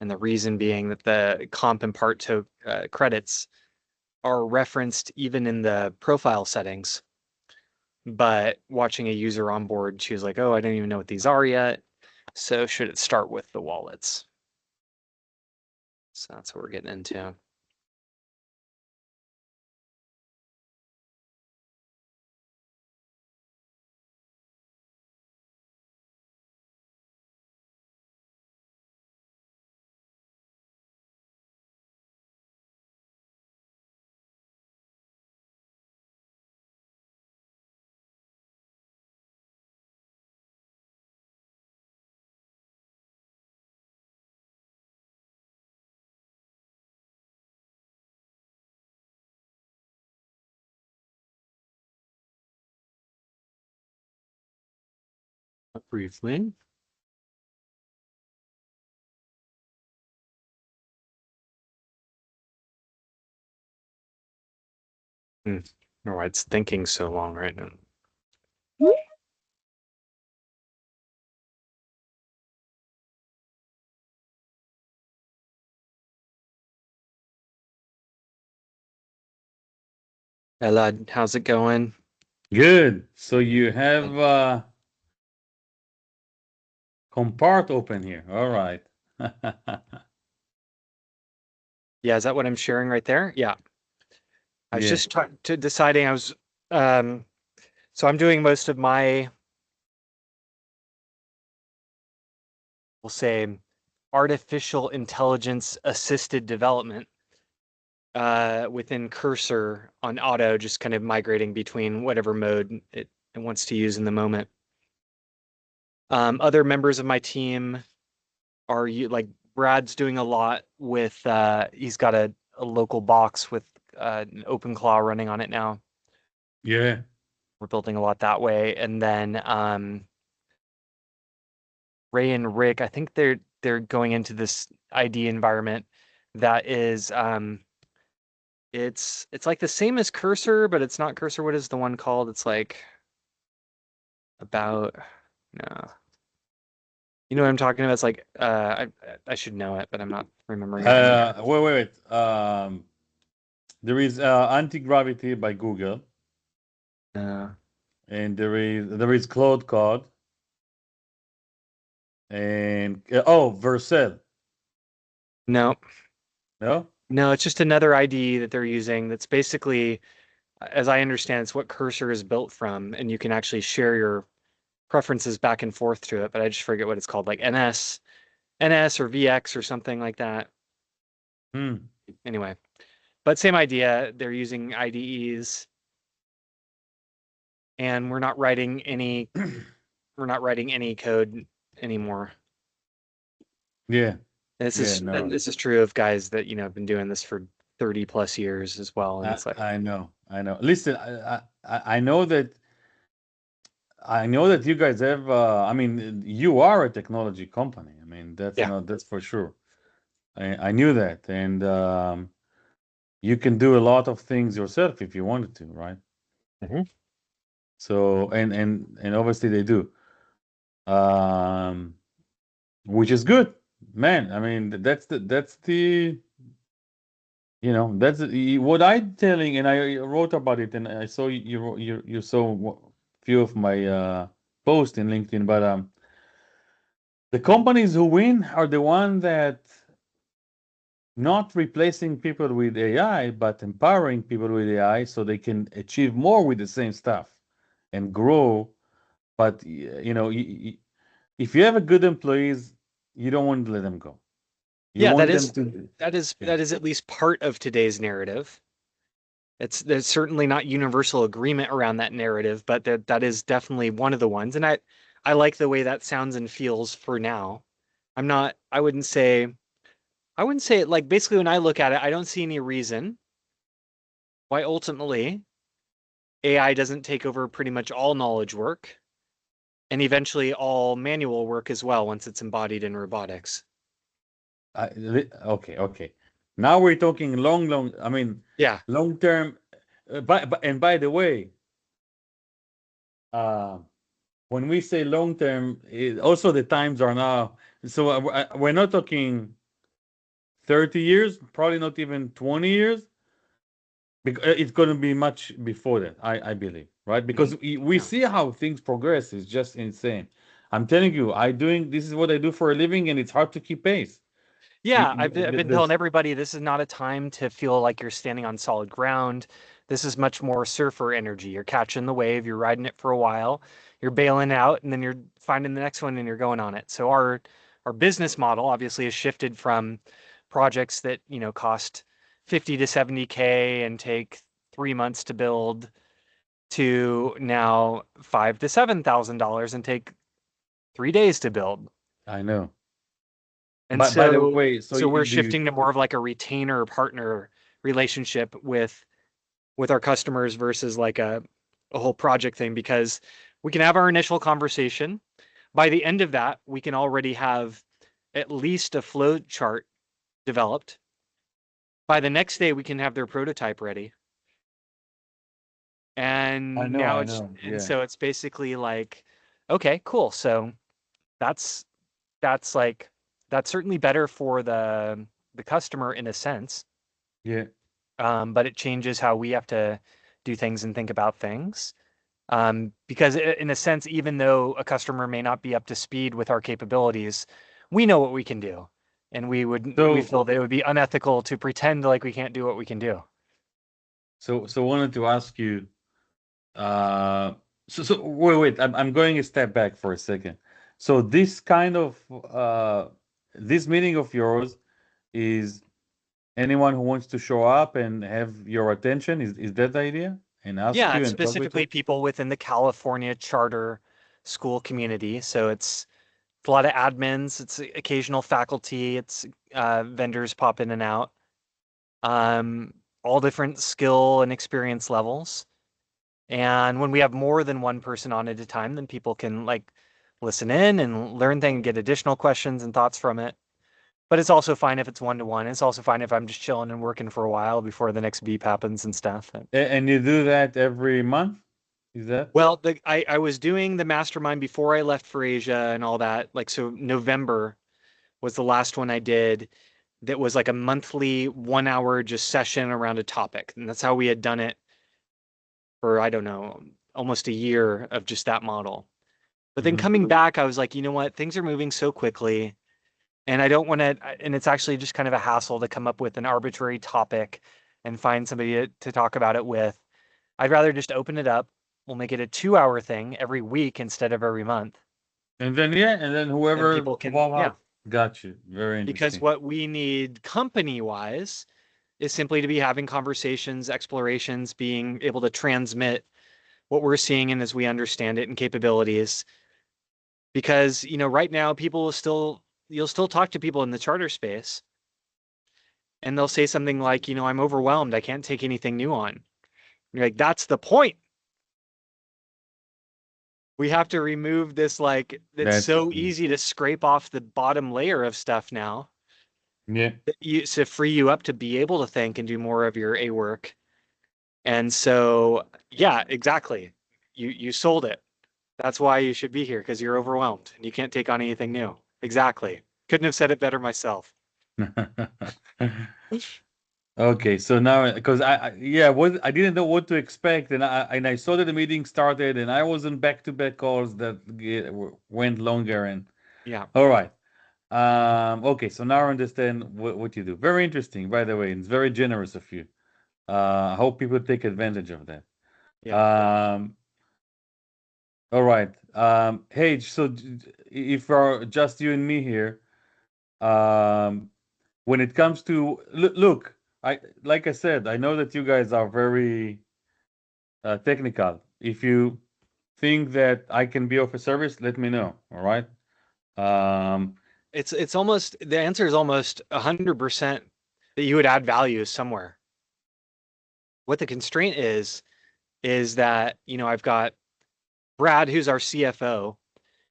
And the reason being that the comp and part to credits are referenced even in the profile settings. But watching a user onboard, she was like, oh, I don't even know what these are yet. So should it start with the wallets? So that's what we're getting into. Briefly. All right, it's thinking so long right now. Elad, how's it going? Good. So you have COMPART open here. All right. Yeah, is that what I'm sharing right there? Yeah. I was Yeah. just deciding I was so I'm doing most of my, we'll say, artificial intelligence assisted development within Cursor on auto, just kind of migrating between whatever mode it wants to use in the moment. Other members of my team are like Brad's doing a lot with he's got a local box with an OpenClaw running on it now. Yeah. We're building a lot that way. And then Ray and Rick, I think they're going into this ID environment that is it's like the same as Cursor, but it's not Cursor. What is the one called? It's like about no. You know what I'm talking about? It's like I should know it, but I'm not remembering it. Wait. There is anti-gravity by Google. and there is Claude Code, and oh, Vercel. No, No? no, it's just another IDE that they're using that's basically, as I understand, it's what Cursor is built from, and you can actually share your preferences back and forth to it, but I just forget what it's called, like NS or VX or something like that. Hmm. Anyway, but same idea. They're using IDEs, and we're not writing any code anymore. Yeah. This Yeah, is no. this is true of guys that have been doing this for 30 plus years as well, and it's like, I know. Listen, I know that you guys have. I mean, you are a technology company. I mean, yeah, that's for sure. I knew that, and you can do a lot of things yourself if you wanted to, right? Mhm. So, and obviously they do, um, which is good, man. I mean, that's the that's what I'm telling, and I wrote about it, and I saw you saw few of my posts in LinkedIn, but the companies who win are the ones that not replacing people with AI, but empowering people with AI so they can achieve more with the same stuff and grow. But if you have a good employees, you don't want to let them go. You yeah. want them to. Yeah. That is at least part of today's narrative. There's certainly not universal agreement around that narrative, but that is definitely one of the ones, and I like the way that sounds and feels for now. I'm not. I wouldn't say it, like, basically when I look at it, I don't see any reason why ultimately AI doesn't take over pretty much all knowledge work and eventually all manual work as well once it's embodied in robotics. Okay. Now we're talking long. I mean, Yeah. long term. And by the way, uh, when we say long term, also the times are now. So we're not talking 30 years, probably not even 20 years. Because it's going to be much before that, I believe, right? Because we Yeah. see how things progress is just insane. I'm telling you, this is what I do for a living, and it's hard to keep pace. Yeah, I've been telling There's, everybody this is not a time to feel like you're standing on solid ground. This is much more surfer energy. You're catching the wave, you're riding it for a while, you're bailing out, and then you're finding the next one and you're going on it. So our business model obviously has shifted from projects that, cost 50 to 70K and take 3 months to build to now $5,000 to $7,000 and take 3 days to build. I know. And By the so way, so so we're do you? shifting to more of like a retainer partner relationship with our customers versus like a whole project thing, because we can have our initial conversation. By the end of that, we can already have at least a flow chart developed. By the next day, we can have their prototype ready. I And know, now I it's know. and Yeah, so it's basically like, okay, cool. So that's that's like that's certainly better for the customer in a sense, yeah. but it changes how we have to do things and think about things. Because in a sense, even though a customer may not be up to speed with our capabilities, we know what we can do, and we So, feel that it would be unethical to pretend like we can't do what we can do. so wanted to ask you. Uh, wait. I'm going a step back for a second. So this kind of this meeting of yours is anyone who wants to show up and have your attention. Is that the idea? And ask Yeah, you it's and talk with specifically you. people within the California charter school community. So it's a lot of admins, it's occasional faculty, it's vendors pop in and out, um, all different skill and experience levels. And when we have more than one person on at a time, then people can like listen in and learn things, get additional questions and thoughts from it. But it's also fine if it's one to one. It's also fine if I'm just chilling and working for a while before the next beep happens and stuff. And you do that every month? Is that? Well, I was doing the mastermind before I left for Asia and all that. Like, so November was the last one I did that was like a monthly 1 hour just session around a topic. And that's how we had done it for, I don't know, almost a year of just that model. But then Mhm. coming back, I was like, you know what? Things are moving so quickly, and I don't want to, and it's actually just kind of a hassle to come up with an arbitrary topic and find somebody to talk about it with. I'd rather just open it up. We'll make it a 2-hour thing every week instead of every month. And then And whoever people can, pop yeah, up, got you. Very because interesting. what we need company-wise is simply to be having conversations, explorations, being able to transmit what we're seeing and as we understand it and capabilities. Because, right now you'll still talk to people in the charter space and they'll say something like, I'm overwhelmed. I can't take anything new on. And you're like, that's the point. We have to remove this, like, it's That's so easy to scrape off the bottom layer of stuff now yeah. to free you up to be able to think and do more of your A work. And so, yeah, exactly. You sold it. That's why you should be here, because you're overwhelmed and you can't take on anything new. Exactly. Couldn't have said it better myself. Okay, so now because yeah, I didn't know what to expect, and I saw that the meeting started, and I was on back-to-back calls that went longer. And Yeah. all right, okay, so now I understand what you do. Very interesting, by the way. It's very generous of you. I hope people take advantage of that. Yeah. All right, hey, so if just you and me here, when it comes to look, like I said, I know that you guys are very technical. If you think that I can be of a service, let me know. All right. Um, It's almost, the answer is almost 100% that you would add value somewhere. What the constraint is that, I've got Brad, who's our CFO,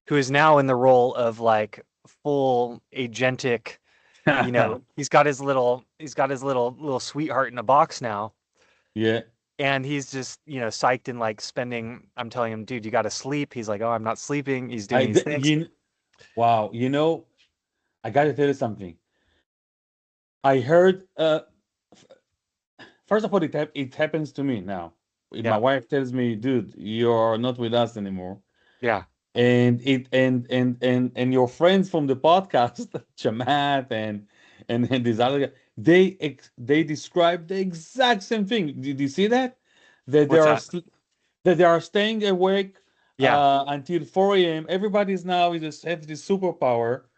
who is now in the role of like full agentic, he's got his little sweetheart in a box now. yeah. And he's just, psyched and like spending, I'm telling him, dude, you got to sleep. He's like, oh, I'm not sleeping. He's doing these things. Wow. I got to tell you something. I heard. First of all, it happens to me now. My Yeah. wife tells me, "Dude, you're not with us anymore." Yeah. And and your friends from the podcast, Chamat and this other guy, they describe the exact same thing. Did you see that? That they What's are that? that they are staying awake Yeah. until 4 a.m. Everybody's now is have this superpower,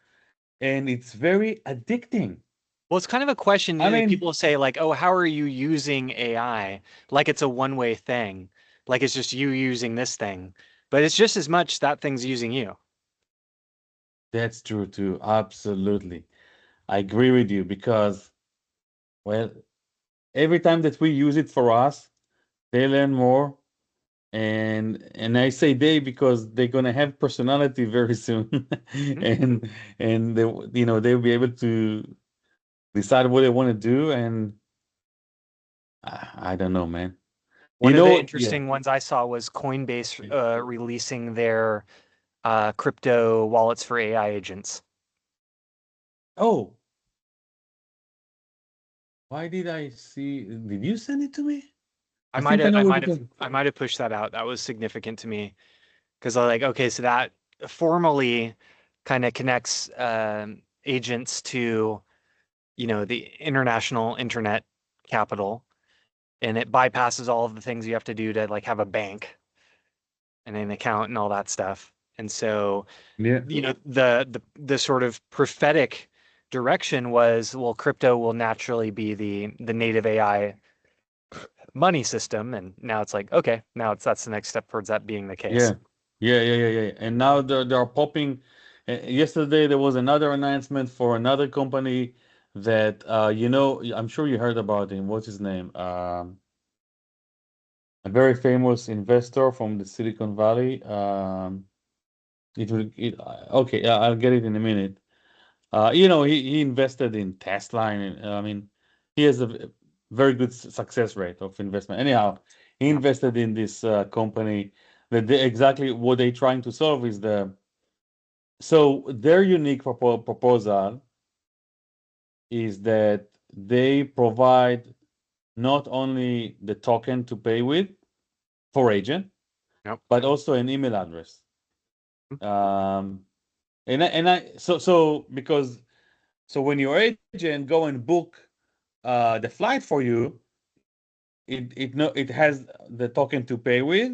and it's very addicting. Well, it's kind of a question, I mean, people say like, oh, how are you using AI? Like it's a one-way thing. Like it's just you using this thing. But it's just as much that thing's using you. that's true too. Absolutely. I agree with you because, well, every time that we use it for us, they learn more. And I say they because they're gonna have personality very soon, Mhm. and they'll be able to decide what they want to do. And I don't know, man. One of the Yeah. interesting ones I saw was Coinbase releasing their crypto wallets for AI agents. Oh, why did I see? Did you send it to me? I I might think I have know I what might it have is. I might have pushed that out. That was significant to me because I like, okay, so that formally kind of connects agents to, the international internet capital, and it bypasses all of the things you have to do to like have a bank and an account and all that stuff. And so, Yeah. the sort of prophetic direction was, well, crypto will naturally be the native AI money system. And now it's like, okay, that's the next step towards that being the case. Yeah, yeah. And now they're popping. Yesterday there was another announcement for another company that I'm sure you heard about him. What's his name? A very famous investor from the Silicon Valley. Okay, I'll get it in a minute. He invested in Tesla, and I mean, he has a very good success rate of investment. Anyhow, he Yeah. invested in this company that exactly what they're trying to solve is so their unique proposal is that they provide not only the token to pay with for agent, Yep. but also an email address. Mm-hmm. So when your agent go and book the flight for you, it has the token to pay with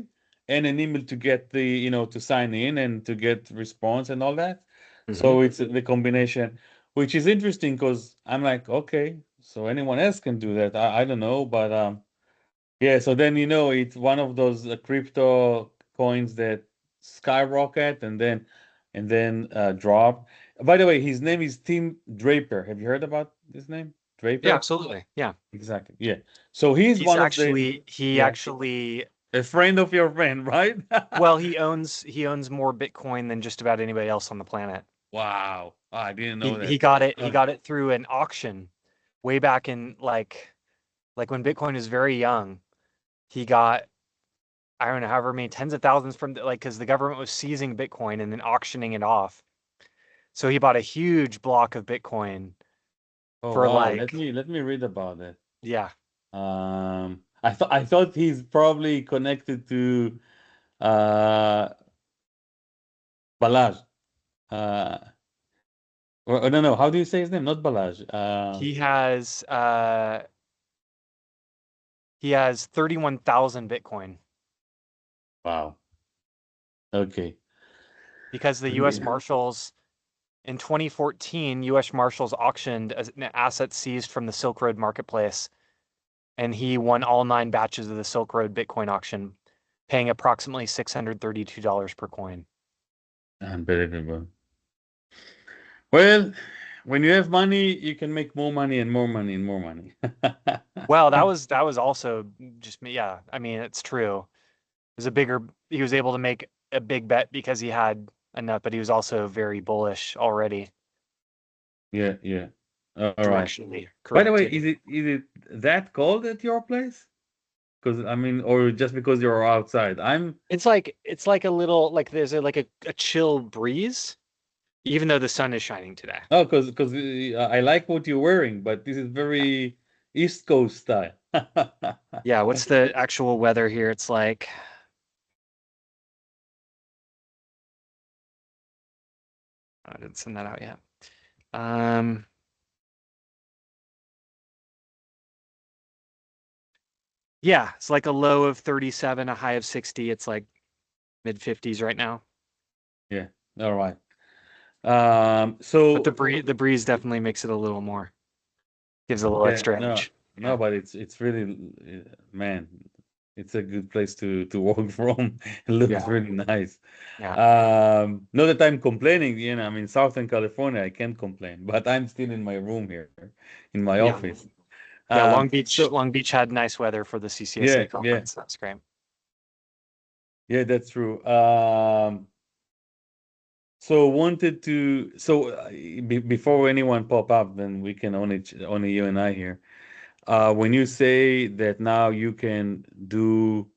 and an email to get the to sign in and to get response and all that. So it's the combination, which is interesting because I'm like, okay, so anyone else can do that. I don't know, but yeah. So then it's one of those crypto coins that skyrocket and then drop. By the way, his name is Tim Draper. Have you heard about this name, Draper? Yeah, absolutely. Yeah. Exactly. Yeah. So he's He's one of the he yeah. actually A friend of your friend, right? well, he owns more Bitcoin than just about anybody else on the planet. Wow. I didn't know He that. got it through an auction way back in like when Bitcoin was very young. He got, I don't know, however many tens of thousands from because the government was seizing Bitcoin and then auctioning it off. So he bought a huge block of Bitcoin Oh for wow. like, Let me read about it. yeah. I thought he's probably connected to uh Balaj. Uh or no, no, how do you say his name? Not Balaj. He has 31,000 Bitcoin Wow. Okay. because the U.S. Marshals in 2014, U.S. Marshals auctioned an asset seized from the Silk Road marketplace, and he won all 9 batches of the Silk Road Bitcoin auction, paying approximately $632 per coin. Unbelievable. Well, when you have money, you can make more money and more money and more money. Well, that was also just me. Yeah, I mean, it's true. He was able to make a big bet because he had enough, but he was also very bullish already, Yeah, yeah. All right. directionally By the way, corrected. is it that cold at your place? Because I mean, or just because you're outside? It's like a little like there's a chill breeze, even though the sun is shining today. Oh, because I like what you're wearing, but this is Yeah. very East Coast style. Yeah, what's the actual weather here? It's like I didn't send that out yet. Um, yeah, it's like a low of 37, a high of 60. It's like mid 50s right now. Yeah. All right. But So the breeze definitely makes it a little more, gives a little yeah, extra no, edge. no, Yeah. but it's really, man, it's a good place to walk from. It looks Yeah. really nice. Yeah. Not that I'm complaining, I'm in Southern California, I can't complain, but I'm still in my room here, in my Yeah. office. Yeah. So Long Beach had nice weather for the CCSA yeah, yeah, conference. That's great. yeah, that's true. So wanted to, so before anyone pop up, then we can only you and I here. When you say that now you can do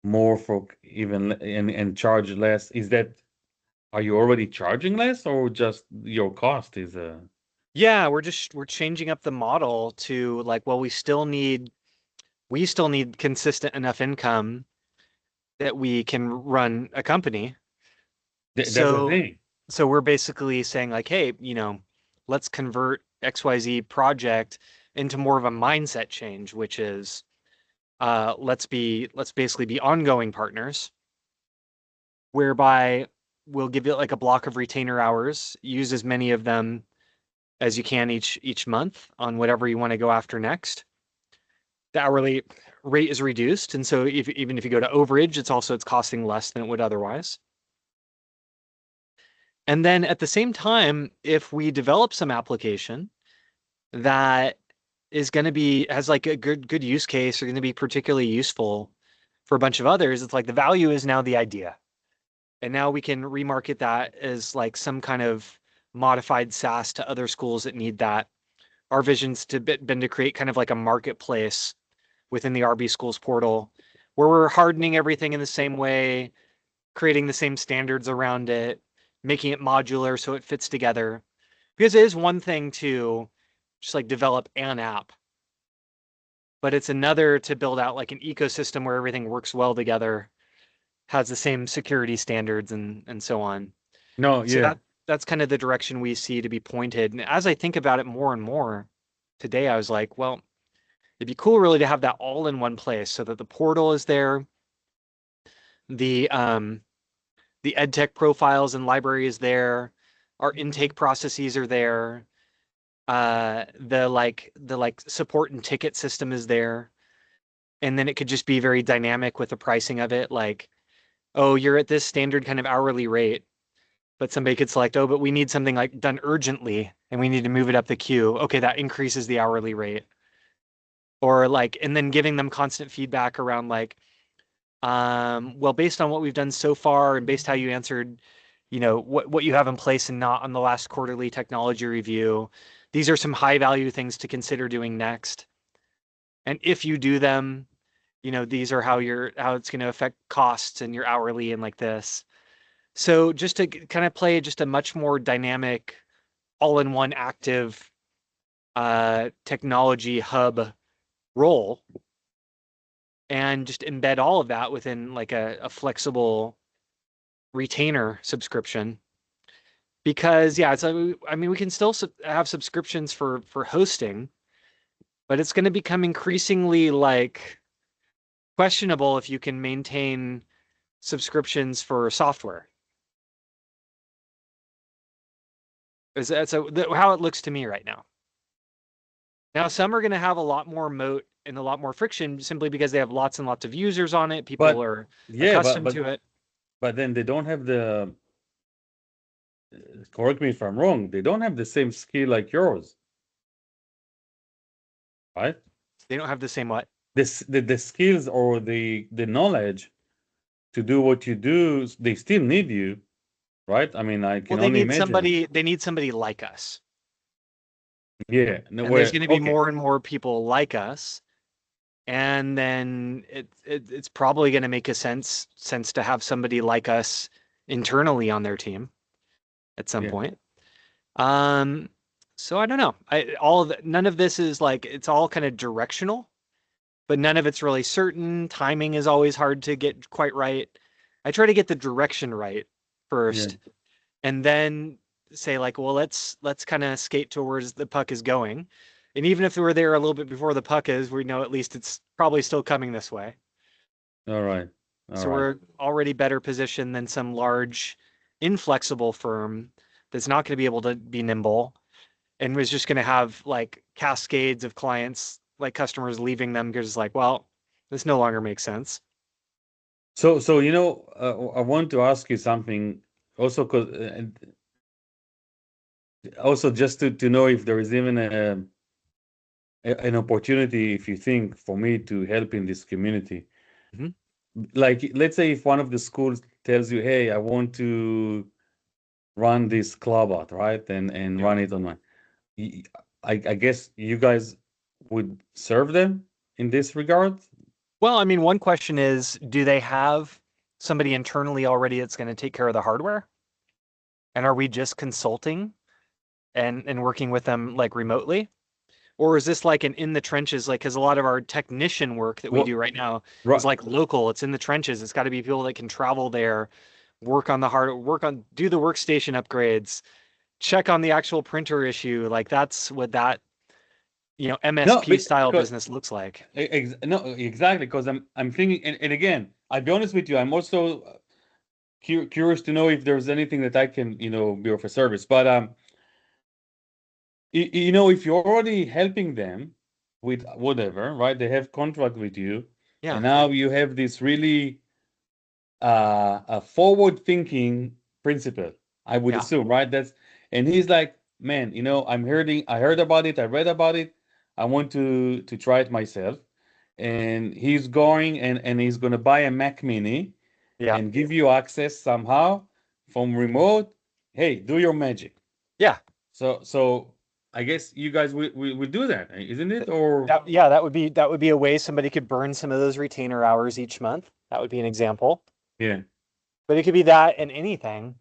more for even and charge less, are you already charging less or just your cost is Yeah, we're changing up the model to like, well, we still need consistent enough income that we can run a company. that's the So thing. we're basically saying like, hey, let's convert XYZ project into more of a mindset change, which is let's basically be ongoing partners, whereby we'll give you like a block of retainer hours, use as many of them as you can each month on whatever you want to go after next. The hourly rate is reduced, and so even if you go to overage, it's costing less than it would otherwise. And then at the same time, if we develop some application that is going to be has like a good use case or going to be particularly useful for a bunch of others, it's like the value is now the idea. And now we can remarket that as like some kind of modified SaaS to other schools that need that. Our vision's been to create kind of like a marketplace within the RB Schools portal where we're hardening everything in the same way, creating the same standards around it, making it modular so it fits together. Because it is one thing to just like develop an app, but it's another to build out like an ecosystem where everything works well together has the same security standards and so on. No, So yeah. that's kind of the direction we see to be pointed. And as I think about it more and more today, I was like, well, it'd be cool really to have that all in one place so that the portal is there, the EdTech profiles and library is there, our intake processes are there, the support and ticket system is there, and then it could just be very dynamic with the pricing of it. Like, oh, you're at this standard kind of hourly rate, but somebody could select, oh, but we need something like done urgently and we need to move it up the queue. Okay, that increases the hourly rate. Or like, and then giving them constant feedback around like, well, based on what we've done so far and based how you answered, what you have in place and not on the last quarterly technology review, these are some high value things to consider doing next. And if you do them, these are how it's going to affect costs and your hourly and like this. So just to kind of play just a much more dynamic, all-in-one active technology hub role, and just embed all of that within like a flexible retainer subscription. Because yeah, we can still have subscriptions for hosting, but it's going to become increasingly like questionable if you can maintain subscriptions for software. That's how it looks to me right now. Now, some are going to have a lot more moat and a lot more friction simply because they have lots and lots of users on it. People are accustomed to it. But then they don't have the, correct me if I'm wrong, they don't have the same skill like yours, right? They don't have the same what? The skills or the knowledge to do what you do, they still need you, right? I mean, I can only imagine. They need somebody like us. Yeah. No, And there's going to be more and more people like us. And then it's probably going to make a sense to have somebody like us internally on their team at some point. So I don't know. None of this is like, it's all kind of directional, but none of it's really certain. Timing is always hard to get quite right. I try to get the direction right first, and then say like, well, let's kind of skate towards the puck is going. And even if we're there a little bit before the puck is, we know at least it's probably still coming this way. All right. So we're already better positioned than some large, inflexible firm that's not going to be able to be nimble and was just going to have like cascades of clients, like customers leaving them because it's like, well, this no longer makes sense. So I want to ask you something also, because also just to know if there is even an opportunity, if you think, for me to help in this community. Like, let's say if one of the schools tells you, hey, I want to run this COMPART, right? And run it on my, I guess you guys would serve them in this regard? Well, I mean, one question is, do they have somebody internally already that's going to take care of the hardware? And are we just consulting and working with them like remotely? Or is this like an in the trenches, like, because a lot of our technician work that we do right now is like local, it's in the trenches. It's got to be people that can travel there, work on the hardware, do the workstation upgrades, check on the actual printer issue. Like that's what that, MSP style business looks like. No, exactly. Because I'm thinking, and again, I'll be honest with you, I'm also curious to know if there's anything that I can, be of a service. But if you're already helping them with whatever, right? They have contract with you, and now you have this really a forward-thinking principle, I would assume, right? And he's like, man, I heard about it, I read about it, I want to try it myself. And he's going and he's going to buy a Mac Mini and give you access somehow from remote. Hey, do your magic. Yeah. So I guess you guys will do that, isn't it? Or that would be a way somebody could burn some of those retainer hours each month. That would be an example. Yeah. But it could be that and anything.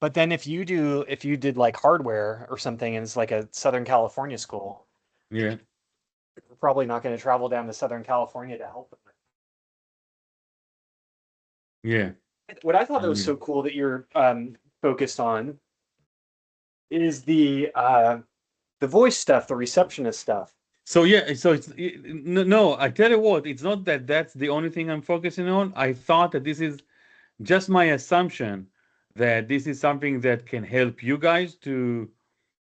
But then if you did like hardware or something and it's like a Southern California school, yeah, you're probably not going to travel down to Southern California to help them. Yeah. What I thought that was so cool that you're focused on is the voice stuff, the receptionist stuff. So yeah, so no, I tell you what, it's not that that's the only thing I'm focusing on. I thought that this is just my assumption that this is something that can help you guys to,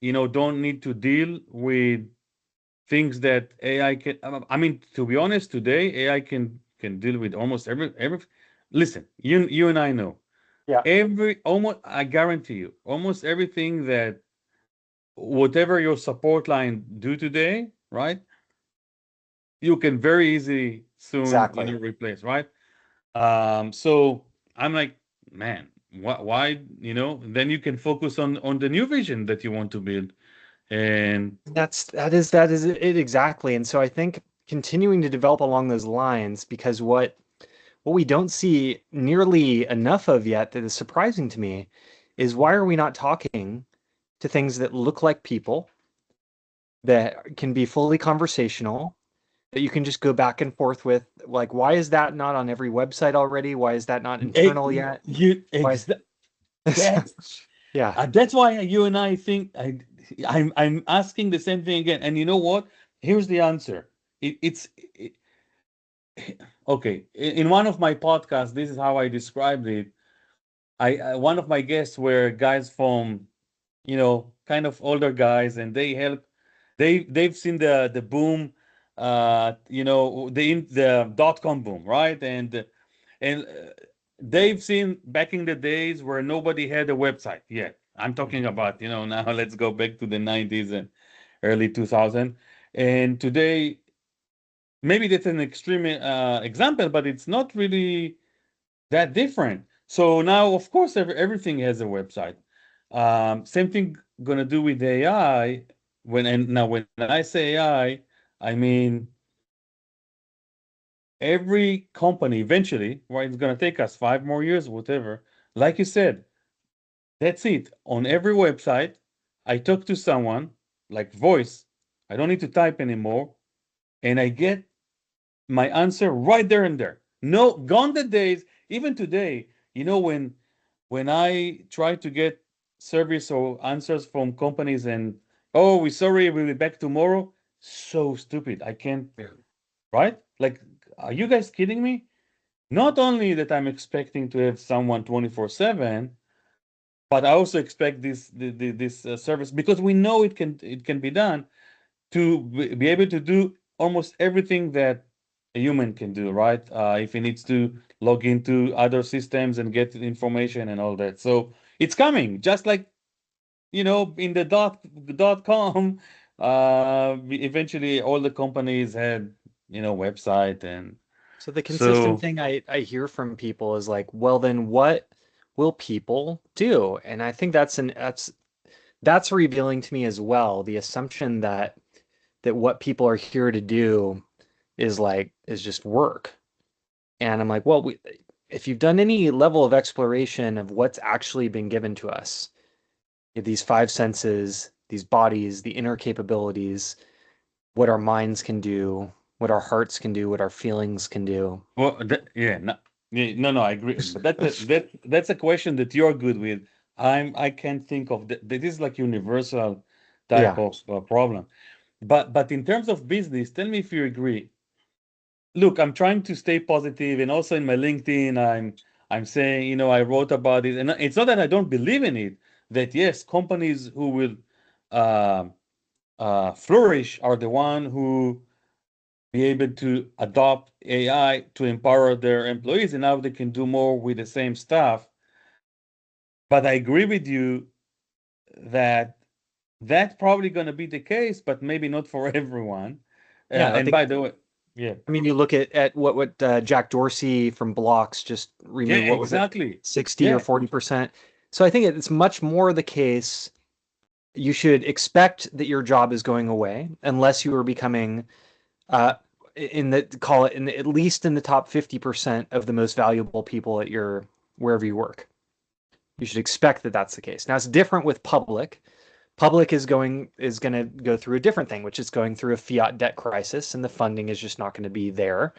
don't need to deal with things that AI can. I mean, to be honest, today AI can deal with almost every. Listen, you and I know Yeah. almost. I guarantee you, almost everything that whatever your support line do today, right? You can very easily soon, Exactly. replace, right? So I'm like, man, why, then you can focus on the new vision that you want to build. And That is it exactly. And so I think continuing to develop along those lines, because what we don't see nearly enough of yet that is surprising to me is why are we not talking to things that look like people, that can be fully conversational, that you can just go back and forth with? Like, why is that not on every website already? Why is that not internal yet? Why is yeah. that's why you and I think I'm asking the same thing again. And you know what? Here's the answer. Okay. In one of my podcasts, this is how I described it. One of my guests were guys from, kind of older guys, and they've seen the boom, the dot-com boom, right? And they've seen back in the days where nobody had a website yet. I'm talking about, now let's go back to the 90s and early 2000. And today, maybe that's an extreme example, but it's not really that different. So now, of course, everything has a website. Same thing gonna do with AI. When I say AI, I mean every company eventually, right? It's gonna take us 5 more years, whatever. Like you said, that's it. On every website, I talk to someone like voice. I don't need to type anymore, and I get my answer right there and there. No, gone the days. Even today, when I try to get service or answers from companies and, oh, we're sorry, we'll be back tomorrow. So stupid. I can't. Yeah. Right? Like, are you guys kidding me? Not only that I'm expecting to have someone 24/7, but I also expect this service, because we know it can be done, to be able to do almost everything that a human can do, right? If he needs to log into other systems and get information and all that. So it's coming, just like, in the dot com, eventually all the companies had, website. And So the consistent so, thing I hear from people is like, well, then what will people do? And I think that's revealing to me as well, the assumption that what people are here to do is just work. And I'm like, well, if you've done any level of exploration of what's actually been given to us, these five senses, these bodies, the inner capabilities, what our minds can do, what our hearts can do, what our feelings can do. well, yeah, no, yeah, no, I agree. But that's a question that you're good with. I can't think of that. This is like universal type Yeah. of problem. But in terms of business, tell me if you agree. Look, I'm trying to stay positive, and also in my LinkedIn, I'm saying, I wrote about it, and it's not that I don't believe in it. That yes, companies who will uh, flourish are the one who be able to adopt AI to empower their employees, and now they can do more with the same stuff. But I agree with you that that's probably going to be the case, but maybe not for everyone. Yeah, I And think, by the way, yeah, I mean, you look at what Jack Dorsey from Blocks just yeah, removed, what was it, exactly. 60 or Yeah, 40%. So I think it's much more the case you should expect that your job is going away unless you are becoming uh, call it at least in the top 50% of the most valuable people at your wherever you work. You should expect that that's the case. Now it's different with public. Public is going to go through a different thing, which is going through a fiat debt crisis, and the funding is just not going to be there.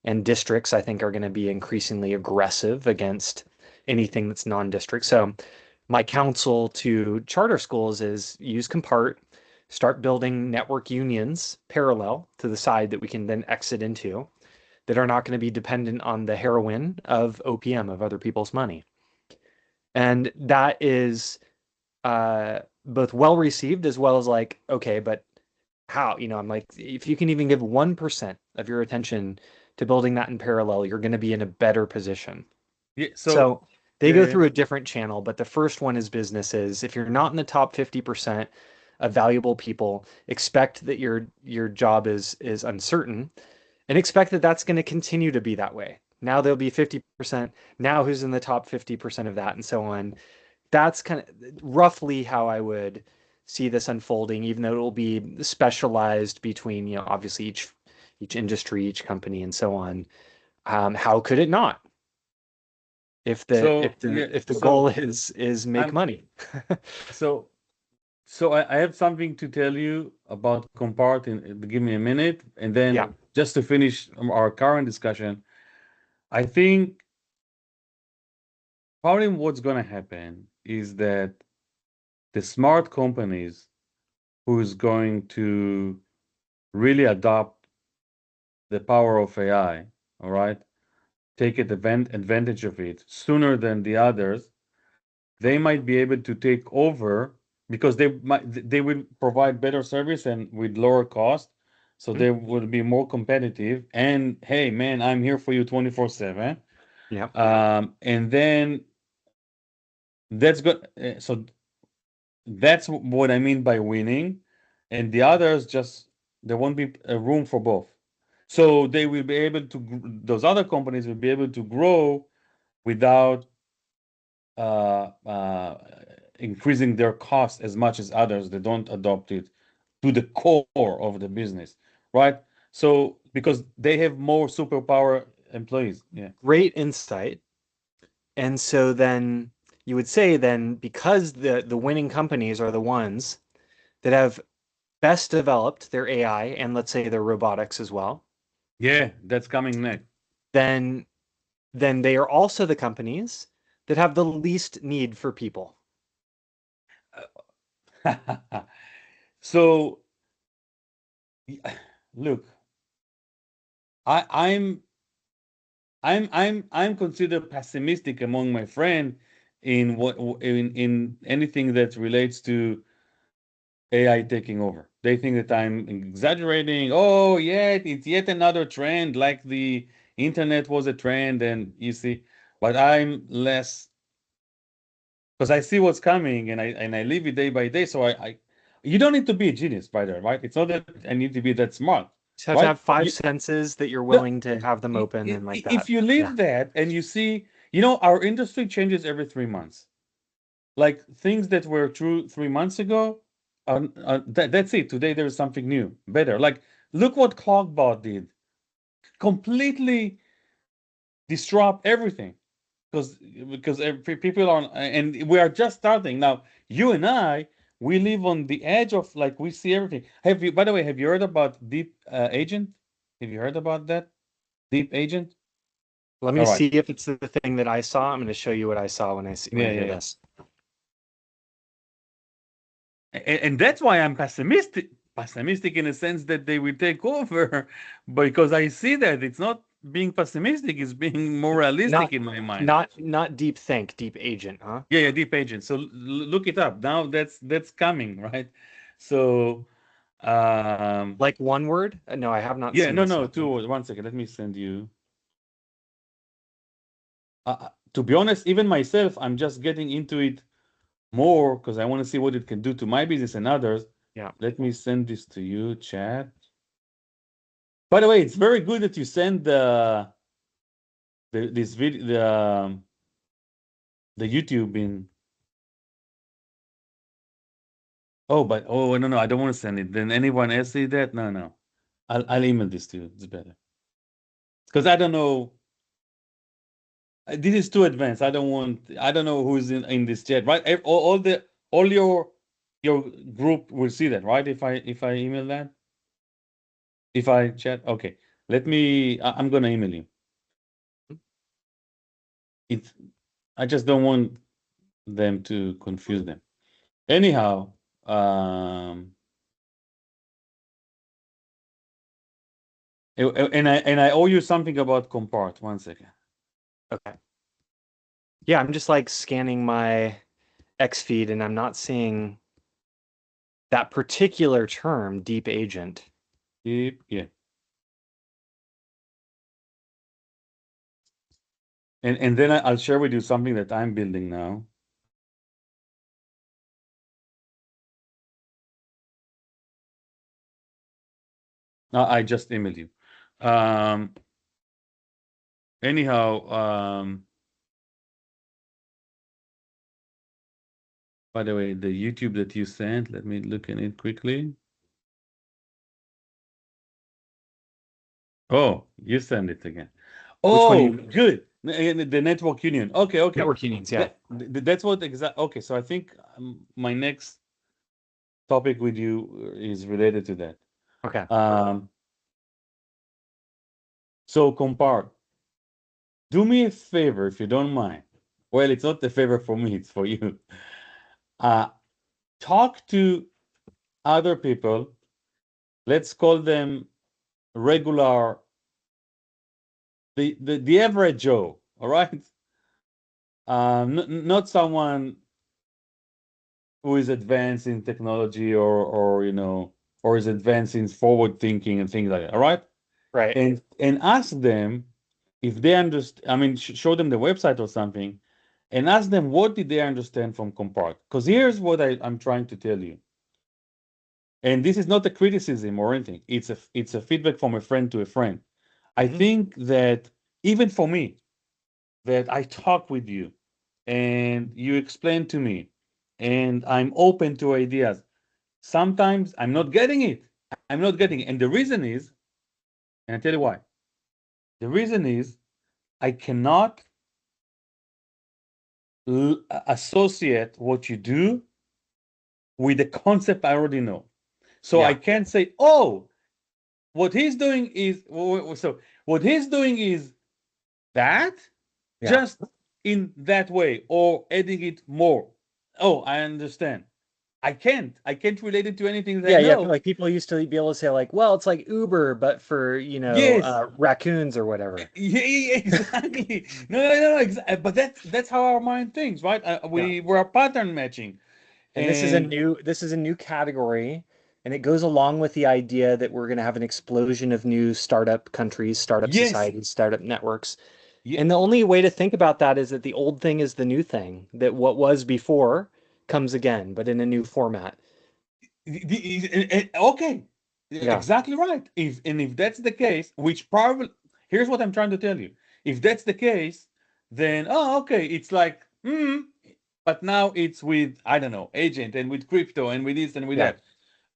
and districts, I think, are going to be increasingly aggressive against anything that's non-district. So my counsel to charter schools is use COMPART, start building network unions parallel to the side that we can then exit into that are not going to be dependent on the heroin of OPM, of other people's money. And that is both well received as well as like, okay, but how? I'm like, if you can even give 1% of your attention to building that in parallel, you're going to be in a better position. Yeah. So they yeah, go yeah. through a different channel, but the first one is businesses. If you're not in the top 50% of valuable people, expect that your job is uncertain, and expect that that's going to continue to be that way. Now there'll be 50%. Now who's in the top 50% of that, and so on. That's kind of roughly how I would see this unfolding, even though it will be specialized between, obviously each industry, each company, and so on. How could it not? If the goal is make money. So I have something to tell you about COMPART, and give me a minute, and then Yeah. just to finish our current discussion, I think probably what's going to happen is that the smart companies who is going to really adopt the power of AI, all right, take advantage of it sooner than the others, they might be able to take over because they will provide better service and with lower cost, so they will be more competitive. And hey, man, I'm here for you 24/7. Yeah. And then that's good. So that's what I mean by winning. And the others, just there won't be a room for both. So they will be able to, those other companies will be able to grow without increasing their cost as much as others. They don't adopt it to the core of the business, right? So because they have more superpower employees. Yeah. Great insight. And so then you would say then because the winning companies are the ones that have best developed their AI and let's say their robotics as well, Yeah, that's coming next. then they are also the companies that have the least need for people. So look, I'm considered pessimistic among my friend in in anything that relates to AI taking over. They think that I'm exaggerating. Oh, yeah, it's yet another trend, like the internet was a trend, and you see, but I'm less because I see what's coming and I live it day by day. So I you don't need to be a genius, by the way, right? It's not that I need to be that smart, Just have to right? have five senses that you're No, willing to have them open and like that. if you live that and you see, our industry changes every 3 months. Like things that were true 3 months ago, that's it. Today there is something new, better. Like look what ClockBot did. Completely disrupt everything because people are, and we are just starting now. You and I, we live on the edge of, like, we see everything. Have you, by the way, have you heard about Deep Agent? Have you heard about that? Deep Agent? Let me All right. see if it's the thing that I saw. I'm going to show you what I saw when I hear this. And that's why I'm pessimistic in a sense that they will take over, because I see that it's not being pessimistic, it's being more realistic in my mind. Not deep think, Deep Agent, huh? Yeah, Deep Agent. So look it up now. That's coming, right? So like one word? No, I have not yeah, seen no, this no, yet. 2 words. 1 second, let me send you. To be honest, even myself, I'm just getting into it more because I want to see what it can do to my business and others. Yeah. Let me send this to you, chat. By the way, it's very good that you send this video, the YouTube in. Oh, but no, I don't want to send it. Then anyone else see that? No. I'll email this to you. It's better because I don't know. This is too advanced. I don't know who's in this chat, right? All your group will see that, right? If I email that, if I chat, okay. I'm gonna email you. I just don't want them to confuse them. Anyhow, and I owe you something about COMPART. 1 second. Okay. Yeah, I'm just like scanning my X feed and I'm not seeing that particular term, deep agent. Yeah. And then I'll share with you something that I'm building now. I just emailed you. Anyhow, by the way, the YouTube that you sent, let me look at it quickly. Oh, you send it again. Oh, good. The network union. Okay. Network unions, yeah. That's what okay, so I think my next topic with you is related to that. Okay. So COMPART, do me a favor if you don't mind. Well, it's not a favor for me, it's for you. Talk to other people. Let's call them regular, the average Joe, all right? Not someone who is advanced in technology or or is advanced in forward thinking and things like that, all right? Right. And ask them if they understand. I mean, show them the website or something, and ask them what did they understand from COMPART. Because here's what I'm trying to tell you. And this is not a criticism or anything. It's a feedback from a friend to a friend. I think that even for me, that I talk with you and you explain to me and I'm open to ideas. Sometimes I'm not getting it. I'm not getting it. And the reason is, and I'll tell you why. The reason is I cannot associate what you do with the concept I already know. So Yeah. I can't say, oh, what he's doing is so what he's doing is that Yeah. just in that way or adding it more. Oh, I understand. I can't relate it to anything that I Yeah. know. Like people used to be able to say like, well, it's like Uber, but for, Yes. raccoons or whatever. Yeah, exactly. No. But that's how our mind thinks, right? We're pattern matching. And this is a new category, and it goes along with the idea that we're going to have an explosion of new startup countries, startup Yes. societies, startup networks. Yeah. And the only way to think about that is that the old thing is the new thing, that what was before comes again, but in a new format. Okay, Yeah. exactly right. If that's the case, which probably, here's what I'm trying to tell you. If that's the case, then okay, it's like but now it's with, I don't know, agent and with crypto and with this and with Yeah. that.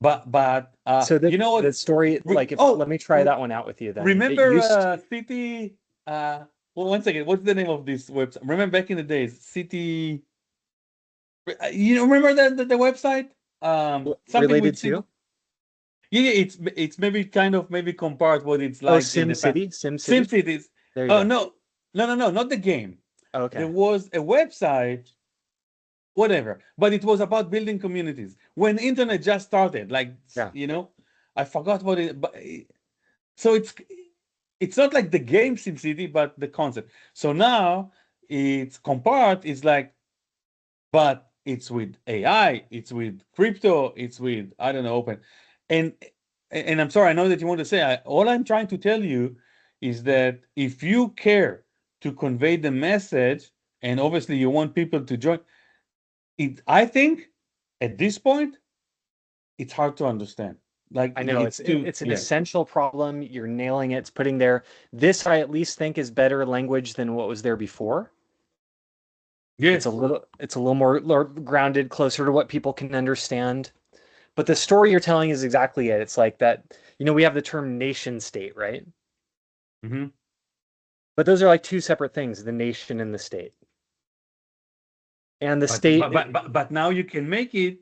But So you know what? the story, like, let me try that one out with you then. Remember City? Well, 1 second. What's the name of this website? Remember back in the days, City. You remember the website? Something related with to? Yeah, it's maybe kind of maybe compare what it's Oh, like in the past. SimCity? Sim Cities. There you Oh go. no, not the game. Okay. There was a website, whatever, but it was about building communities when internet just started. Like Yeah. I forgot what it. But so it's not like the game SimCity, but the concept. So now it's COMPART is like, but it's with AI, it's with crypto, it's with, I don't know, open. And I'm sorry, I know that you want to say, all I'm trying to tell you is that if you care to convey the message, and obviously you want people to join, I think at this point, it's hard to understand. Like I know it's an essential problem. You're nailing it. It's putting there. This I at least think is better language than what was there before. Yes. It's a little more grounded, closer to what people can understand. But the story you're telling is exactly it. It's like that, we have the term nation state, right? Mm-hmm. But those are like two separate things, the nation and the state. And the state. But now you can make it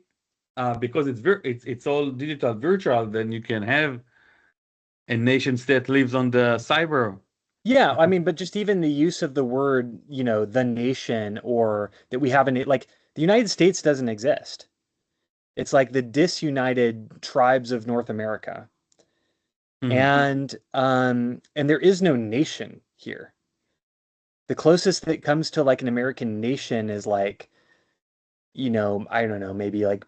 because it's all digital virtual, then you can have nation state lives on the cyber. Yeah, I mean, but just even the use of the word, the nation, or that we have like the United States doesn't exist. It's like the disunited tribes of North America. And there is no nation here. The closest that comes to like an American nation is like, I don't know, maybe like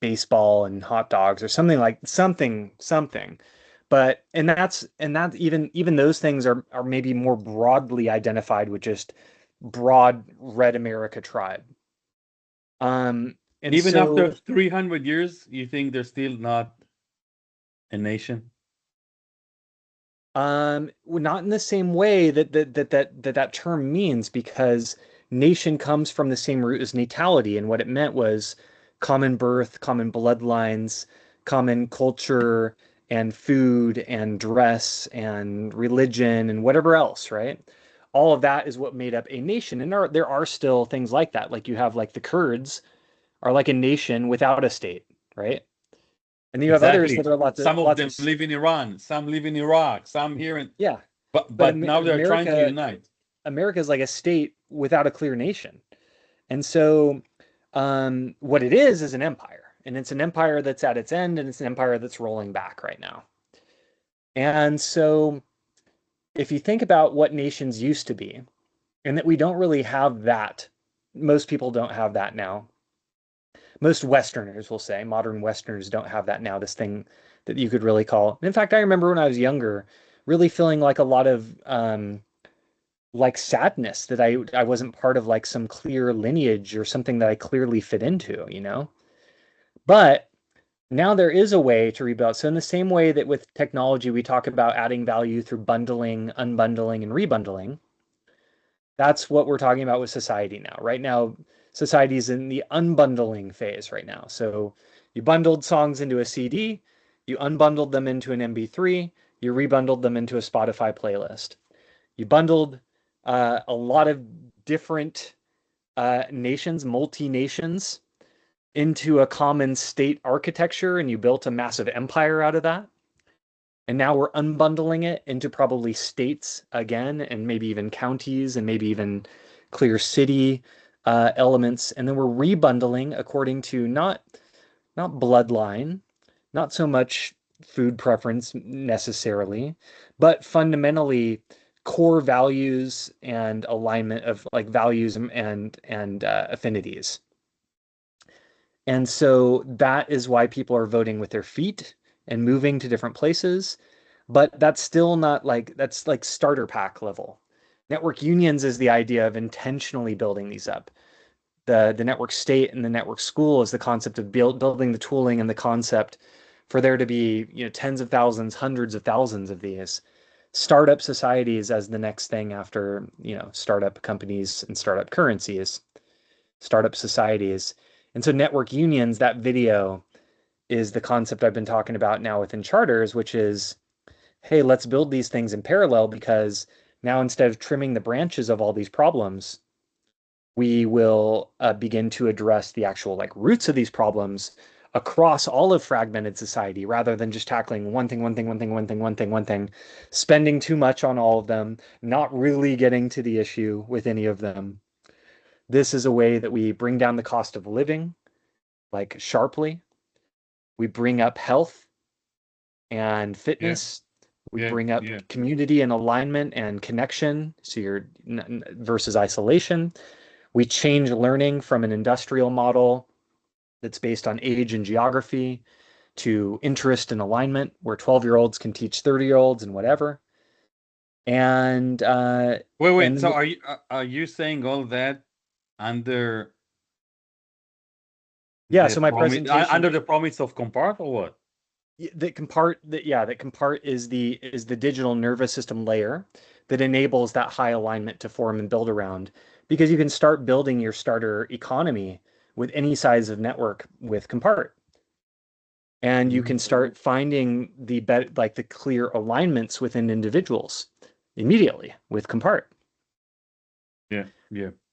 baseball and hot dogs or something like something. But and that even those things are maybe more broadly identified with just broad red America tribe. And Even so after 300 years, you think they're still not a nation? Not in the same way that term means, because nation comes from the same root as natality, and what it meant was common birth, common bloodlines, common culture and food and dress and religion and whatever else, right? All of that is what made up a nation. And there are still things like that. Like you have like the Kurds are like a nation without a state, right? And then you have others Exactly. that are Some of them lots of live in Iran, some live in Iraq, some here in, yeah. but now they're trying to unite. America is like a state without a clear nation. And so what it is an empire. And it's an empire that's at its end, and it's an empire that's rolling back right now. And so if you think about what nations used to be, and that we don't really have that, most people don't have that now. Most Westerners will say, modern Westerners don't have that now, this thing that you could really call. In fact, I remember when I was younger, really feeling like a lot of like sadness that I wasn't part of like some clear lineage or something that I clearly fit into. But now there is a way to rebuild. So in the same way that with technology, we talk about adding value through bundling, unbundling, and rebundling, that's what we're talking about with society now. Right now, society is in the unbundling phase right now. So you bundled songs into a CD, you unbundled them into an MP3, you rebundled them into a Spotify playlist. You bundled a lot of different nations, multi-nations, into a common state architecture, and you built a massive empire out of that. And now we're unbundling it into probably states again, and maybe even counties, and maybe even clear city elements. And then we're rebundling according to not bloodline, not so much food preference necessarily, but fundamentally core values and alignment of like values and affinities. And so that is why people are voting with their feet and moving to different places. But that's still not like, that's like starter pack level. Network unions is the idea of intentionally building these up. The network state and the network school is the concept of building the tooling and the concept for there to be tens of thousands, hundreds of thousands of these startup societies as the next thing after startup companies and startup currencies, startup societies. And so network unions, that video is the concept I've been talking about now within charters, which is, hey, let's build these things in parallel, because now instead of trimming the branches of all these problems, we will begin to address the actual like roots of these problems across all of fragmented society, rather than just tackling one thing, spending too much on all of them, not really getting to the issue with any of them. This is a way that we bring down the cost of living, like sharply. We bring up health and fitness. We bring up community and alignment and connection. So you're versus isolation. We change learning from an industrial model that's based on age and geography to interest and alignment, where 12-year-olds can teach 30-year-olds and whatever. And wait. And so are you saying all that under? Yeah. So my presentation under the promise of COMPART or what? That COMPART is the digital nervous system layer that enables that high alignment to form and build around, because you can start building your starter economy with any size of network with COMPART. And you can start finding the clear alignments within individuals immediately with COMPART. Yeah.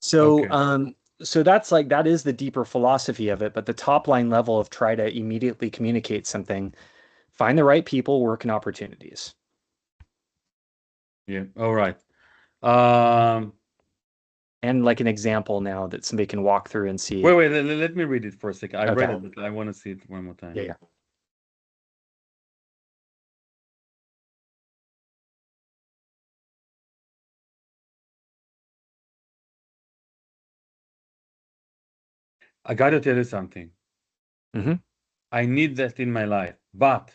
So okay. So that is the deeper philosophy of it. But the top line level of try to immediately communicate something, find the right people, work in opportunities. Yeah. All right. Um, And like an example now that somebody can walk through and see. wait, let me read it for a second. I read Okay. it, but I want to see it one more time. Yeah. I got to tell you something. Mm-hmm. I need that in my life, but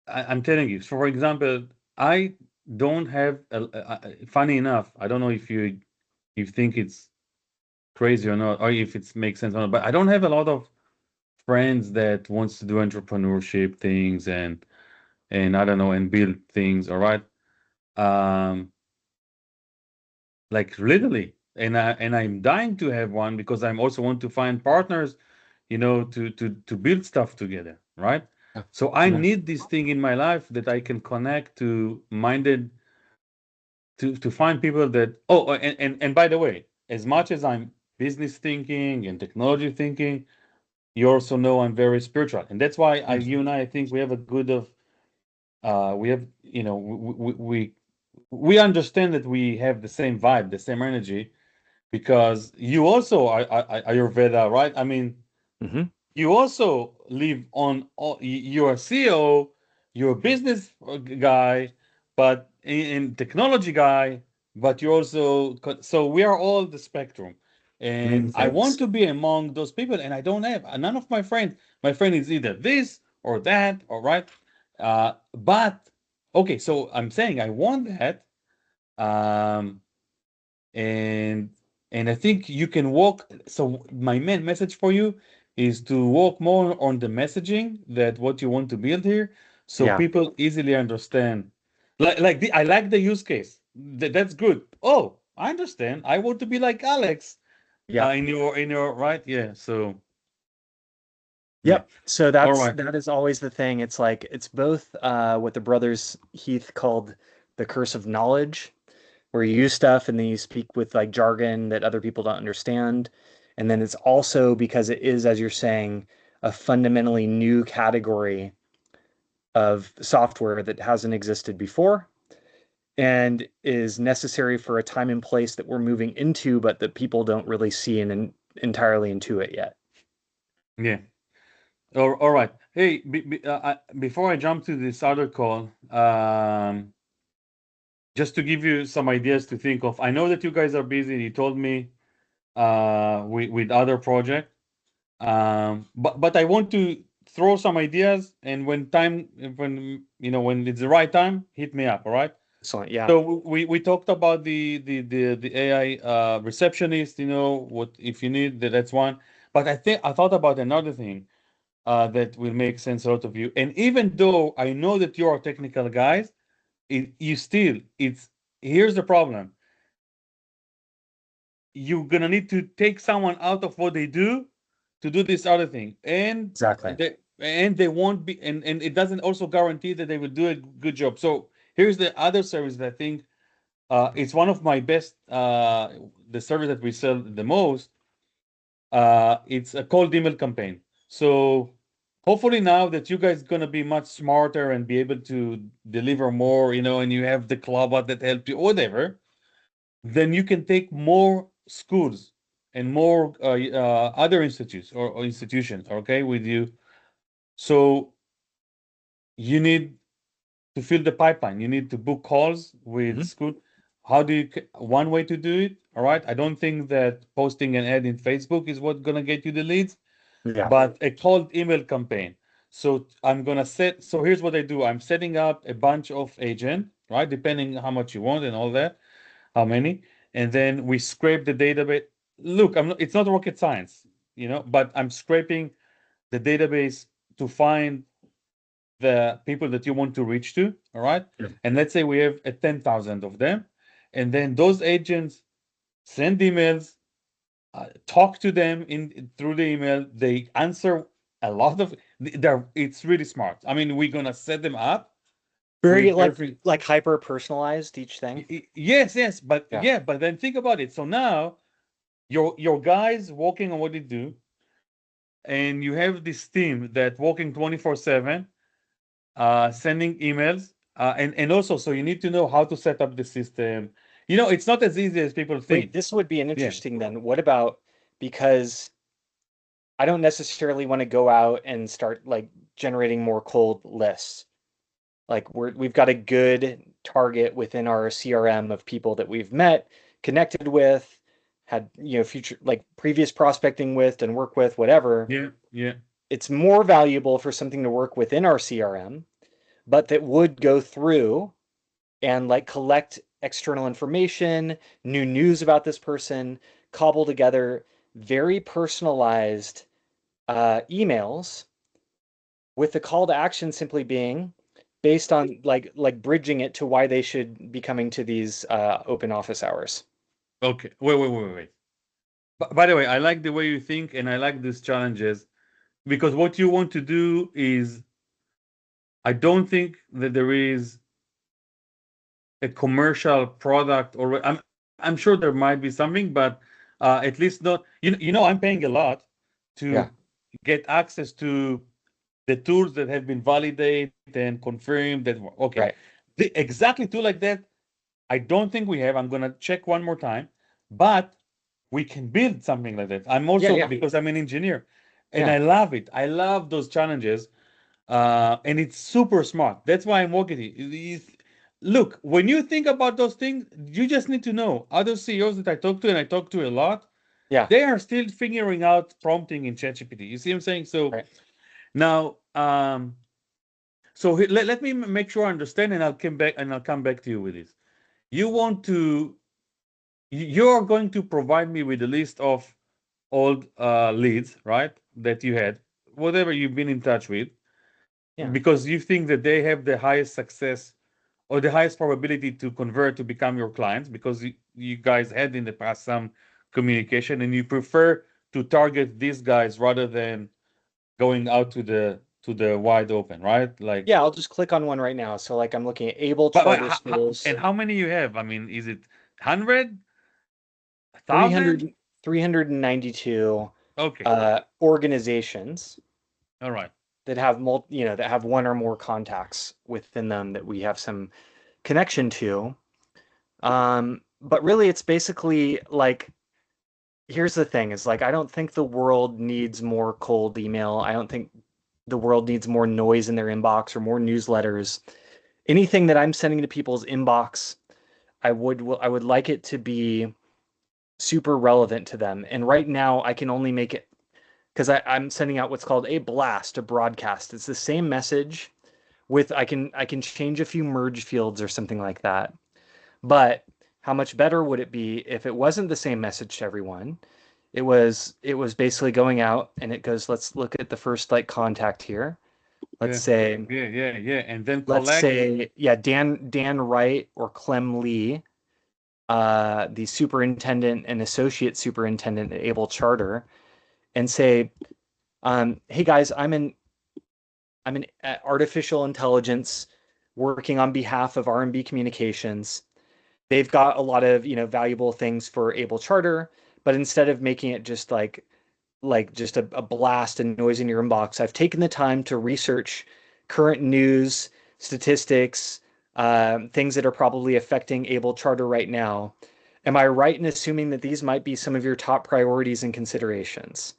I'm telling you. So, for example, I don't have. Funny enough, I don't know if you think it's crazy or not, or if it makes sense or not. But I don't have a lot of friends that wants to do entrepreneurship things and I don't know and build things. All right, um, like literally, and I'm dying to have one because I'm also want to find partners, to build stuff together, right? Yeah. So I Yeah. need this thing in my life that I can connect to minded to find people that and by the way, as much as I'm business thinking and technology thinking, you also know I'm very spiritual, and that's why you and I think we have a good of we have we understand that we have the same vibe, the same energy, because you also are Ayurveda, right? I mean, Mm-hmm. you also live on, you're a CEO, you're a business guy, but in technology guy, but you're also, so we are all the spectrum. Many And I want things. to be among those people, and I don't have, none of my friend is either this or that, all right? But, okay, so I'm saying I want that. Um, and I think you can walk. So my main message for you is to work more on the messaging that what you want to build here, so Yeah. people easily understand. I like the use case. That's good. Oh, I understand. I want to be like Alex. Yeah. In your right, yeah. So yeah. Yep. So All right. that is always the thing. It's like it's both what the brothers Heath called the curse of knowledge, where you use stuff and then you speak with like jargon that other people don't understand. And then it's also because it is, as you're saying, a fundamentally new category of software that hasn't existed before and is necessary for a time and place that we're moving into, but that people don't really see and entirely into it yet. Yeah. All right. Hey, before I jump to this other call, just to give you some ideas to think of. I know that you guys are busy. You told me with other project, but I want to throw some ideas, and when it's the right time, hit me up. All right. Excellent. Yeah. So we talked about the AI receptionist. What if you need that? That's one. But I thought about another thing that will make sense a lot of you. And even though I know that you are technical guys, here's the problem. You're gonna need to take someone out of what they do to do this other thing, and Exactly. they won't be, and it doesn't also guarantee that they will do a good job. So here's the other service that I think it's one of my best, the service that we sell the most. It's a cold email campaign. So hopefully now that you guys gonna be much smarter and be able to deliver more, and you have the club that help you, whatever, then you can take more schools and more other institutes or institutions, okay, with you. So you need to fill the pipeline. You need to book calls with Mhm. school. One way to do it, all right? I don't think that posting an ad in Facebook is what's gonna get you the leads, Yeah. but a cold email campaign. So so here's what I do. I'm setting up a bunch of agent, right? Depending how much you want and all that, how many, and then we scrape the database. Look, it's not rocket science, but I'm scraping the database to find the people that you want to reach to, all right? Yeah. And let's say we have 10,000 of them, and then those agents send emails, talk to them through the email. They answer a lot of. It's really smart. I mean, we're gonna set them up Very with like every. hyper personalized each thing. Yes, but Yeah. yeah, but then think about it. So now your guys working on what they do, and you have this team that working 24/7, sending emails. And also, so you need to know how to set up the system. It's not as easy as people think. Wait, this would be an interesting then. What about, because I don't necessarily want to go out and start like generating more cold lists. Like we've got a good target within our CRM of people that we've met, connected with, had future like previous prospecting with and work with, whatever. Yeah. It's more valuable for something to work within our CRM, but that would go through and like collect external information, new news about this person, cobble together very personalized emails with the call to action simply being based on like bridging it to why they should be coming to these open office hours. Okay. Wait. By the way, I like the way you think, and I like these challenges, because what you want to do is, I don't think that there is a commercial product, or I'm sure there might be something, but at least not. I'm paying a lot to get access to the tools that have been validated and confirmed that okay, Right. Exactly tool like that. I don't think we have. I'm gonna check one more time, but we can build something like that. I'm also because I'm an engineer, and I love it. I love those challenges, and it's super smart. That's why I'm working it. Look, when you think about those things, you just need to know other CEOs that I talk to, and I talk to a lot. Yeah. They are still figuring out prompting in ChatGPT. You see what I'm saying? So now, so let me make sure I understand, and I'll come back to you with this. You're going to provide me with a list of old leads, right? That you had, whatever you've been in touch with, because you think that they have the highest success or the highest probability to convert to become your clients, because you guys had in the past some communication, and you prefer to target these guys rather than going out to the wide open, right? Like, I'll just click on one right now. So like I'm looking at able charter schools. and how many you have? I mean, is it 100, 300, 1,000? 392 Okay. Organizations All right. that have that have one or more contacts within them that we have some connection to. But really it's basically like, here's the thing, is like I don't think the world needs more cold email. I don't think the world needs more noise in their inbox or more newsletters. Anything that I'm sending to people's inbox, I would like it to be super relevant to them. And right now I can only make it, because I'm sending out what's called a blast, a broadcast. It's the same message with I can change a few merge fields or something like that. But how much better would it be if it wasn't the same message to everyone? It was basically going out and it goes, let's look at the first like contact here. Let's say and then let's collect. say Dan Wright or Clem Lee, the superintendent and associate superintendent at Able Charter, and say, hey guys, I'm an artificial intelligence working on behalf of R&B Communications. They've got a lot of valuable things for Able Charter, but instead of making it just like just a blast and noise in your inbox, I've taken the time to research current news, statistics, things that are probably affecting Able Charter right now. Am I right in assuming that these might be some of your top priorities and considerations?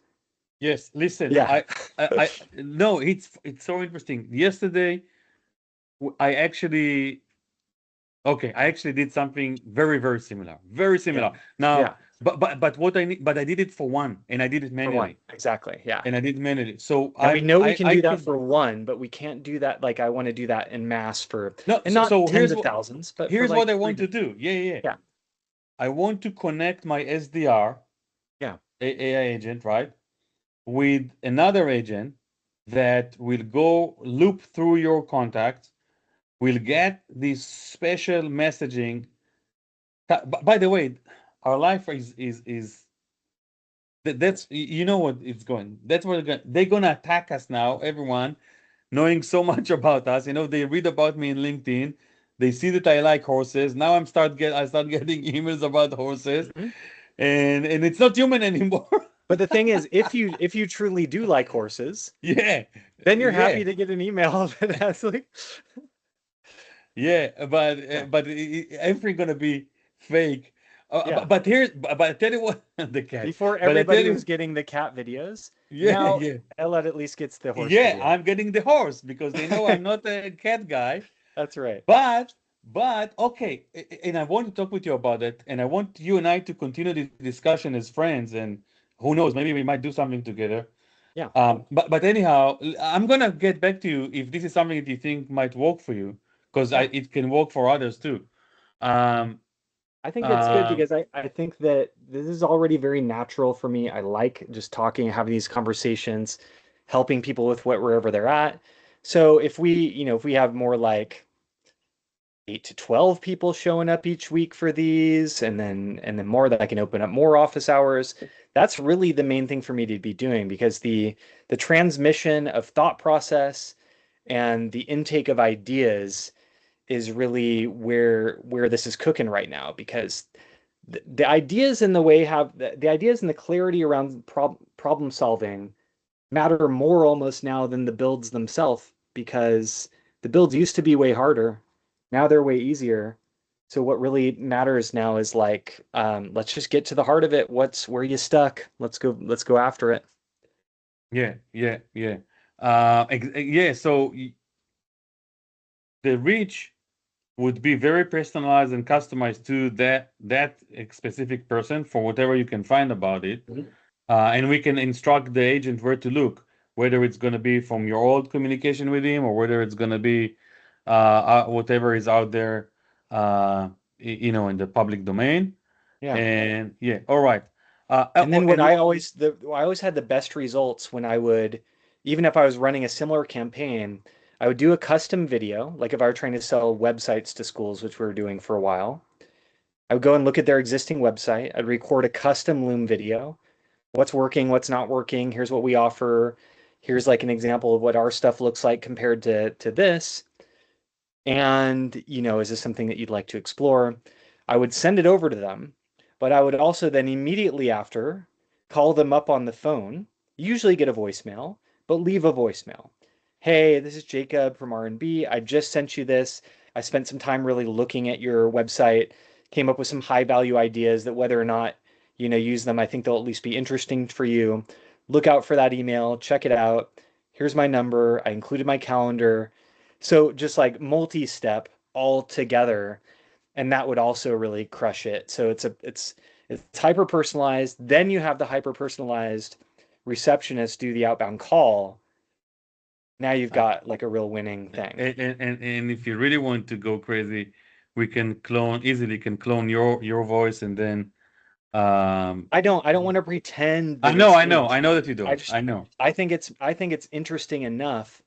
Yes, listen. I no, it's so interesting. Yesterday, I actually did something very, very similar. Very similar. Now, but what I need, but I did it for one, and I did it manually. For one, exactly. Yeah. And I did it manually. So and we know we can do that for one, but we can't do that. Like I want to do that in mass for and not tens of thousands, but here's what I want to do. Yeah. I want to connect my SDR, AI agent, right, with another agent that will go loop through your contacts, will get this special messaging. By the way, our life is that's what it's going. That's what they're gonna attack us now. Everyone knowing so much about us, they read about me in LinkedIn. They see that I like horses. Now I start getting emails about horses, and it's not human anymore. But the thing is, if you truly do like horses, then you're happy to get an email that has like. Yeah, but everything gonna be fake. Yeah. But I tell you what, the cat. Before But I tell everybody was you, getting the cat videos, yeah, now yeah, Ella at least gets the horse yeah. video. I'm getting the horse because they know I'm not a cat guy. That's right. But okay, and I want to talk with you about it, and I want you and I to continue the discussion as friends, and who knows, maybe we might do something together. Yeah. But anyhow, I'm gonna get back to you if this is something that you think might work for you, because Yeah. it can work for others too. Um, I think it's good um, because I think that this is already very natural for me. I like just talking, having these conversations, helping people with wherever they're at. So if we have more like 8 to 12 people showing up each week for these, and then more that I can open up more office hours. That's really the main thing for me to be doing because the transmission of thought process and the intake of ideas is really where this is cooking right now because the ideas and the way have the ideas and the clarity around problem solving matter more almost now than the builds themselves because the builds used to be way harder. Now they're way easier. So what really matters now is like, let's just get to the heart of it. Where you stuck? Let's go after it. yeah, yeah, yeah. Yeah, so the reach would be very personalized and customized to that specific person for whatever you can find about it. Mhm. And we can instruct the agent where to look, whether it's going to be from your old communication with him or whether it's going to be whatever is out there, in the public domain. Yeah. And yeah, all right. And then And I always had the best results when I would, even if I was running a similar campaign, I would do a custom video, like if I were trying to sell websites to schools, which we were doing for a while. I would go and look at their existing website. I'd record a custom Loom video. What's working, what's not working. Here's what we offer. Here's like an example of what our stuff looks like compared to this. And, is this something that you'd like to explore? I would send it over to them, but I would also then immediately after call them up on the phone, usually get a voicemail, but leave a voicemail. Hey, this is Jacob from R&B. I just sent you this. I spent some time really looking at your website, came up with some high value ideas that whether or not, use them, I think they'll at least be interesting for you. Look out for that email, check it out. Here's my number. I included my calendar. So just like multi-step all together, and that would also really crush it. So it's hyper personalized. Then you have the hyper personalized receptionist do the outbound call. Now you've got like a real winning thing. and if you really want to go crazy, we can easily clone your voice and then I don't want to pretend I that know, it's I know, I it. know that you I don't. just I know. I think it's interesting enough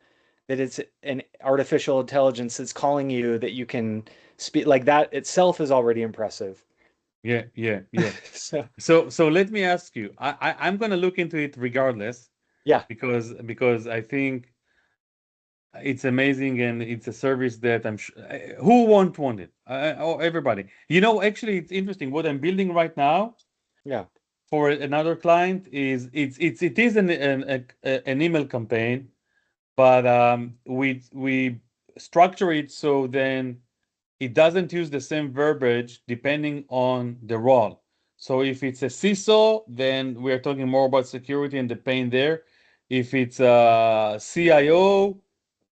that it's an artificial intelligence that's calling you that you can speak like that itself is already impressive. Yeah, yeah, yeah. So So let me ask you. I'm gonna look into it regardless yeah, because I think it's amazing and it's a service that I'm sure who won't want it. Oh, everybody. Actually, it's interesting. What I'm building right now yeah, for another client is it is an email campaign, but we structure it so then it doesn't use the same verbiage depending on the role. So if it's a CISO, then we're talking more about security and the pain there. If it's a CIO,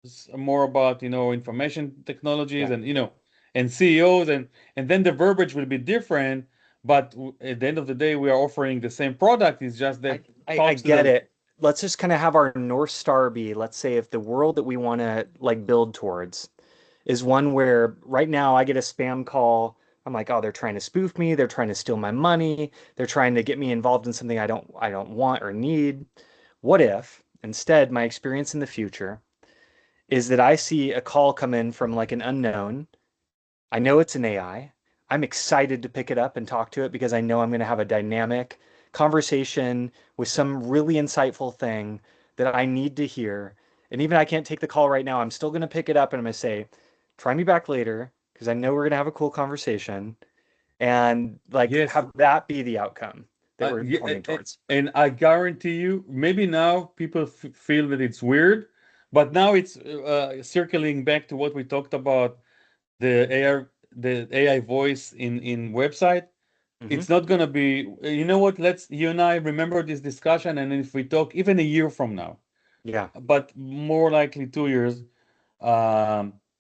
it's more about information technologies yeah. and CEOs, and then the verbiage will be different. But at the end of the day, we are offering the same product. It's just I, that I talks to get the it. Let's just kind of have our North Star be, let's say if the world that we want to like build towards is one where right now I get a spam call. I'm like, oh, they're trying to spoof me. They're trying to steal my money. They're trying to get me involved in something I don't want or need. What if instead my experience in the future is that I see a call come in from like an unknown. I know it's an AI. I'm excited to pick it up and talk to it because I know I'm going to have a dynamic conversation with some really insightful thing that I need to hear. And even I can't take the call right now, I'm still going to pick it up and I'm going to say, try me back later because I know we're going to have a cool conversation and like yes. have that be the outcome that we're Yeah, pointing towards. and I guarantee you, maybe now people feel that it's weird, but now it's circling back to what we talked about the AI voice in website, Mhm. it's not gonna be, you know what, you and I remember this discussion, and if we talk even a year from now, Yeah. but more likely 2 years,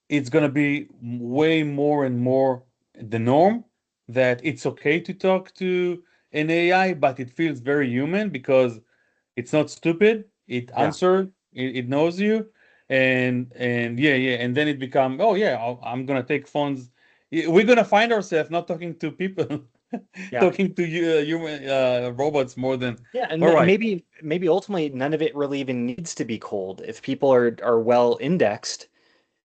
it's gonna be way more and more the norm that it's okay to talk to an AI, but it feels very human because it's not stupid. It Yeah. answered. It knows you, and yeah, and then it become, oh yeah, I'm gonna take phones. We're gonna find ourselves not talking to people, Yeah. talking to human robots more than. Yeah, and All right. maybe ultimately none of it really even needs to be cold. If people are well indexed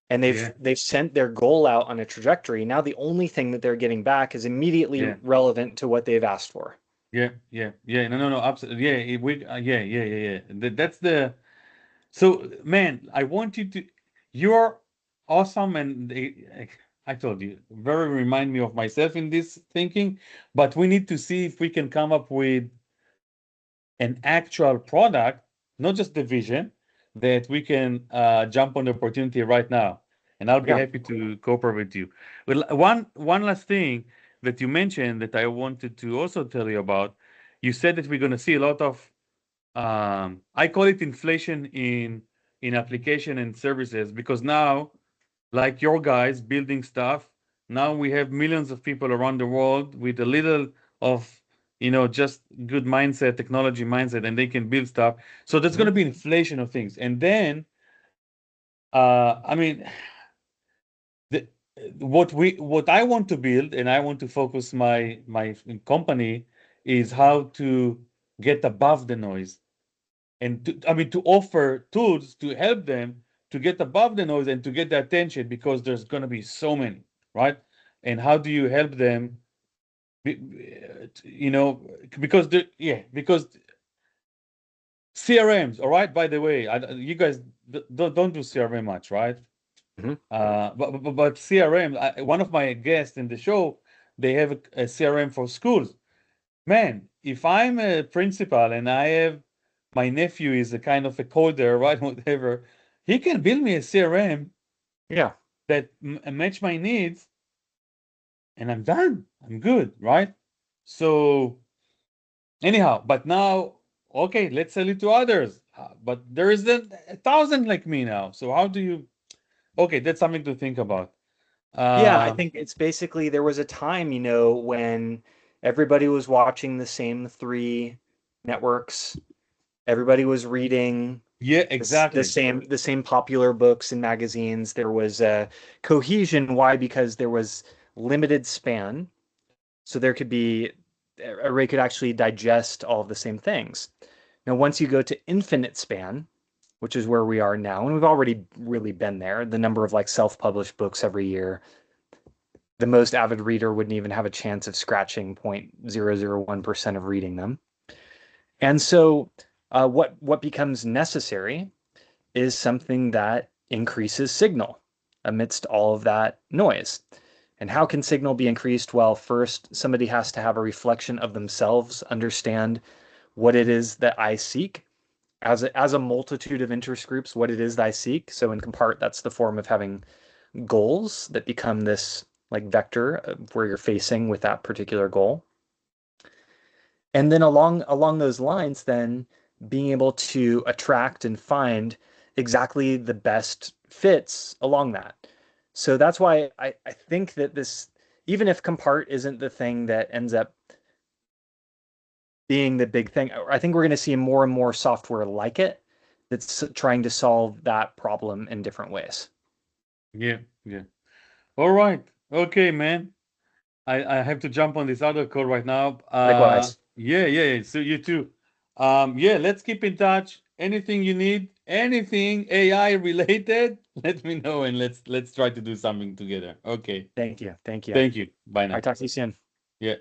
and Yeah. they've sent their goal out on a trajectory, now the only thing that they're getting back is immediately Yeah. relevant to what they've asked for. Yeah. No, absolutely. Yeah. Yeah. That's the. So, man, I want you to. You're awesome, and I told you, very remind me of myself in this thinking. But we need to see if we can come up with an actual product, not just the vision, that we can jump on the opportunity right now. And I'll be Yeah. happy to cooperate with you. Well, one last thing that you mentioned that I wanted to also tell you about. You said that we're going to see a lot of I call it inflation in application and services, because now, like your guys building stuff, now we have millions of people around the world with a little of, just good mindset, technology mindset, and they can build stuff. So there's going to Mhm. be inflation of things. And then I mean, the, what I want to build, and I want to focus my company, is how to get above the noise, and to offer tools to help them to get above the noise and to get the attention, because there's going to be so many, right? And how do you help them you know because because CRMs, all right, by the way, you guys don't do CRM much, right? Mhm. But CRM, one of my guests in the show, they have a CRM for schools. Man, if I'm a principal and I have my nephew is a kind of a coder, right? Whatever, he can build me a CRM Yeah. that match my needs, and I'm done. I'm good, right? So anyhow, but now, okay, let's sell it to others. But there is a thousand like me now. So how do you? Okay, that's something to think about. Yeah, I Uh, think it's basically there was a time, when everybody was watching the same three networks. Everybody was reading yeah, the exactly. same popular books and magazines. There was a cohesion. Why? Because there was limited span, so there could be array could actually digest all of the same things. Now, once you go to infinite span, which is where we are now, and we've already really been there, the number of like self-published books every year, the most avid reader wouldn't even have a chance of scratching 0.001% of reading them. And so, what becomes necessary is something that increases signal amidst all of that noise. And how can signal be increased? Well, first, somebody has to have a reflection of themselves, understand what it is that I seek as a multitude of interest groups, what it is that I seek. So in COMPART, that's the form of having goals that become this like vector of where you're facing with that particular goal. And then along those lines, then being able to attract and find exactly the best fits along that. So that's why I think that this, even if COMPART isn't the thing that ends up being the big thing, I think we're going to see more and more software like it that's trying to solve that problem in different ways. Yeah. All right. Okay, man. I have to jump on this other call right now. Likewise. Yeah. So you too. Yeah, let's keep in touch. Anything you need, anything AI related, let me know, and let's try to do something together. Okay. Thank you. Thank you. All Thank you. Bye right, now. talk to you soon. Yeah.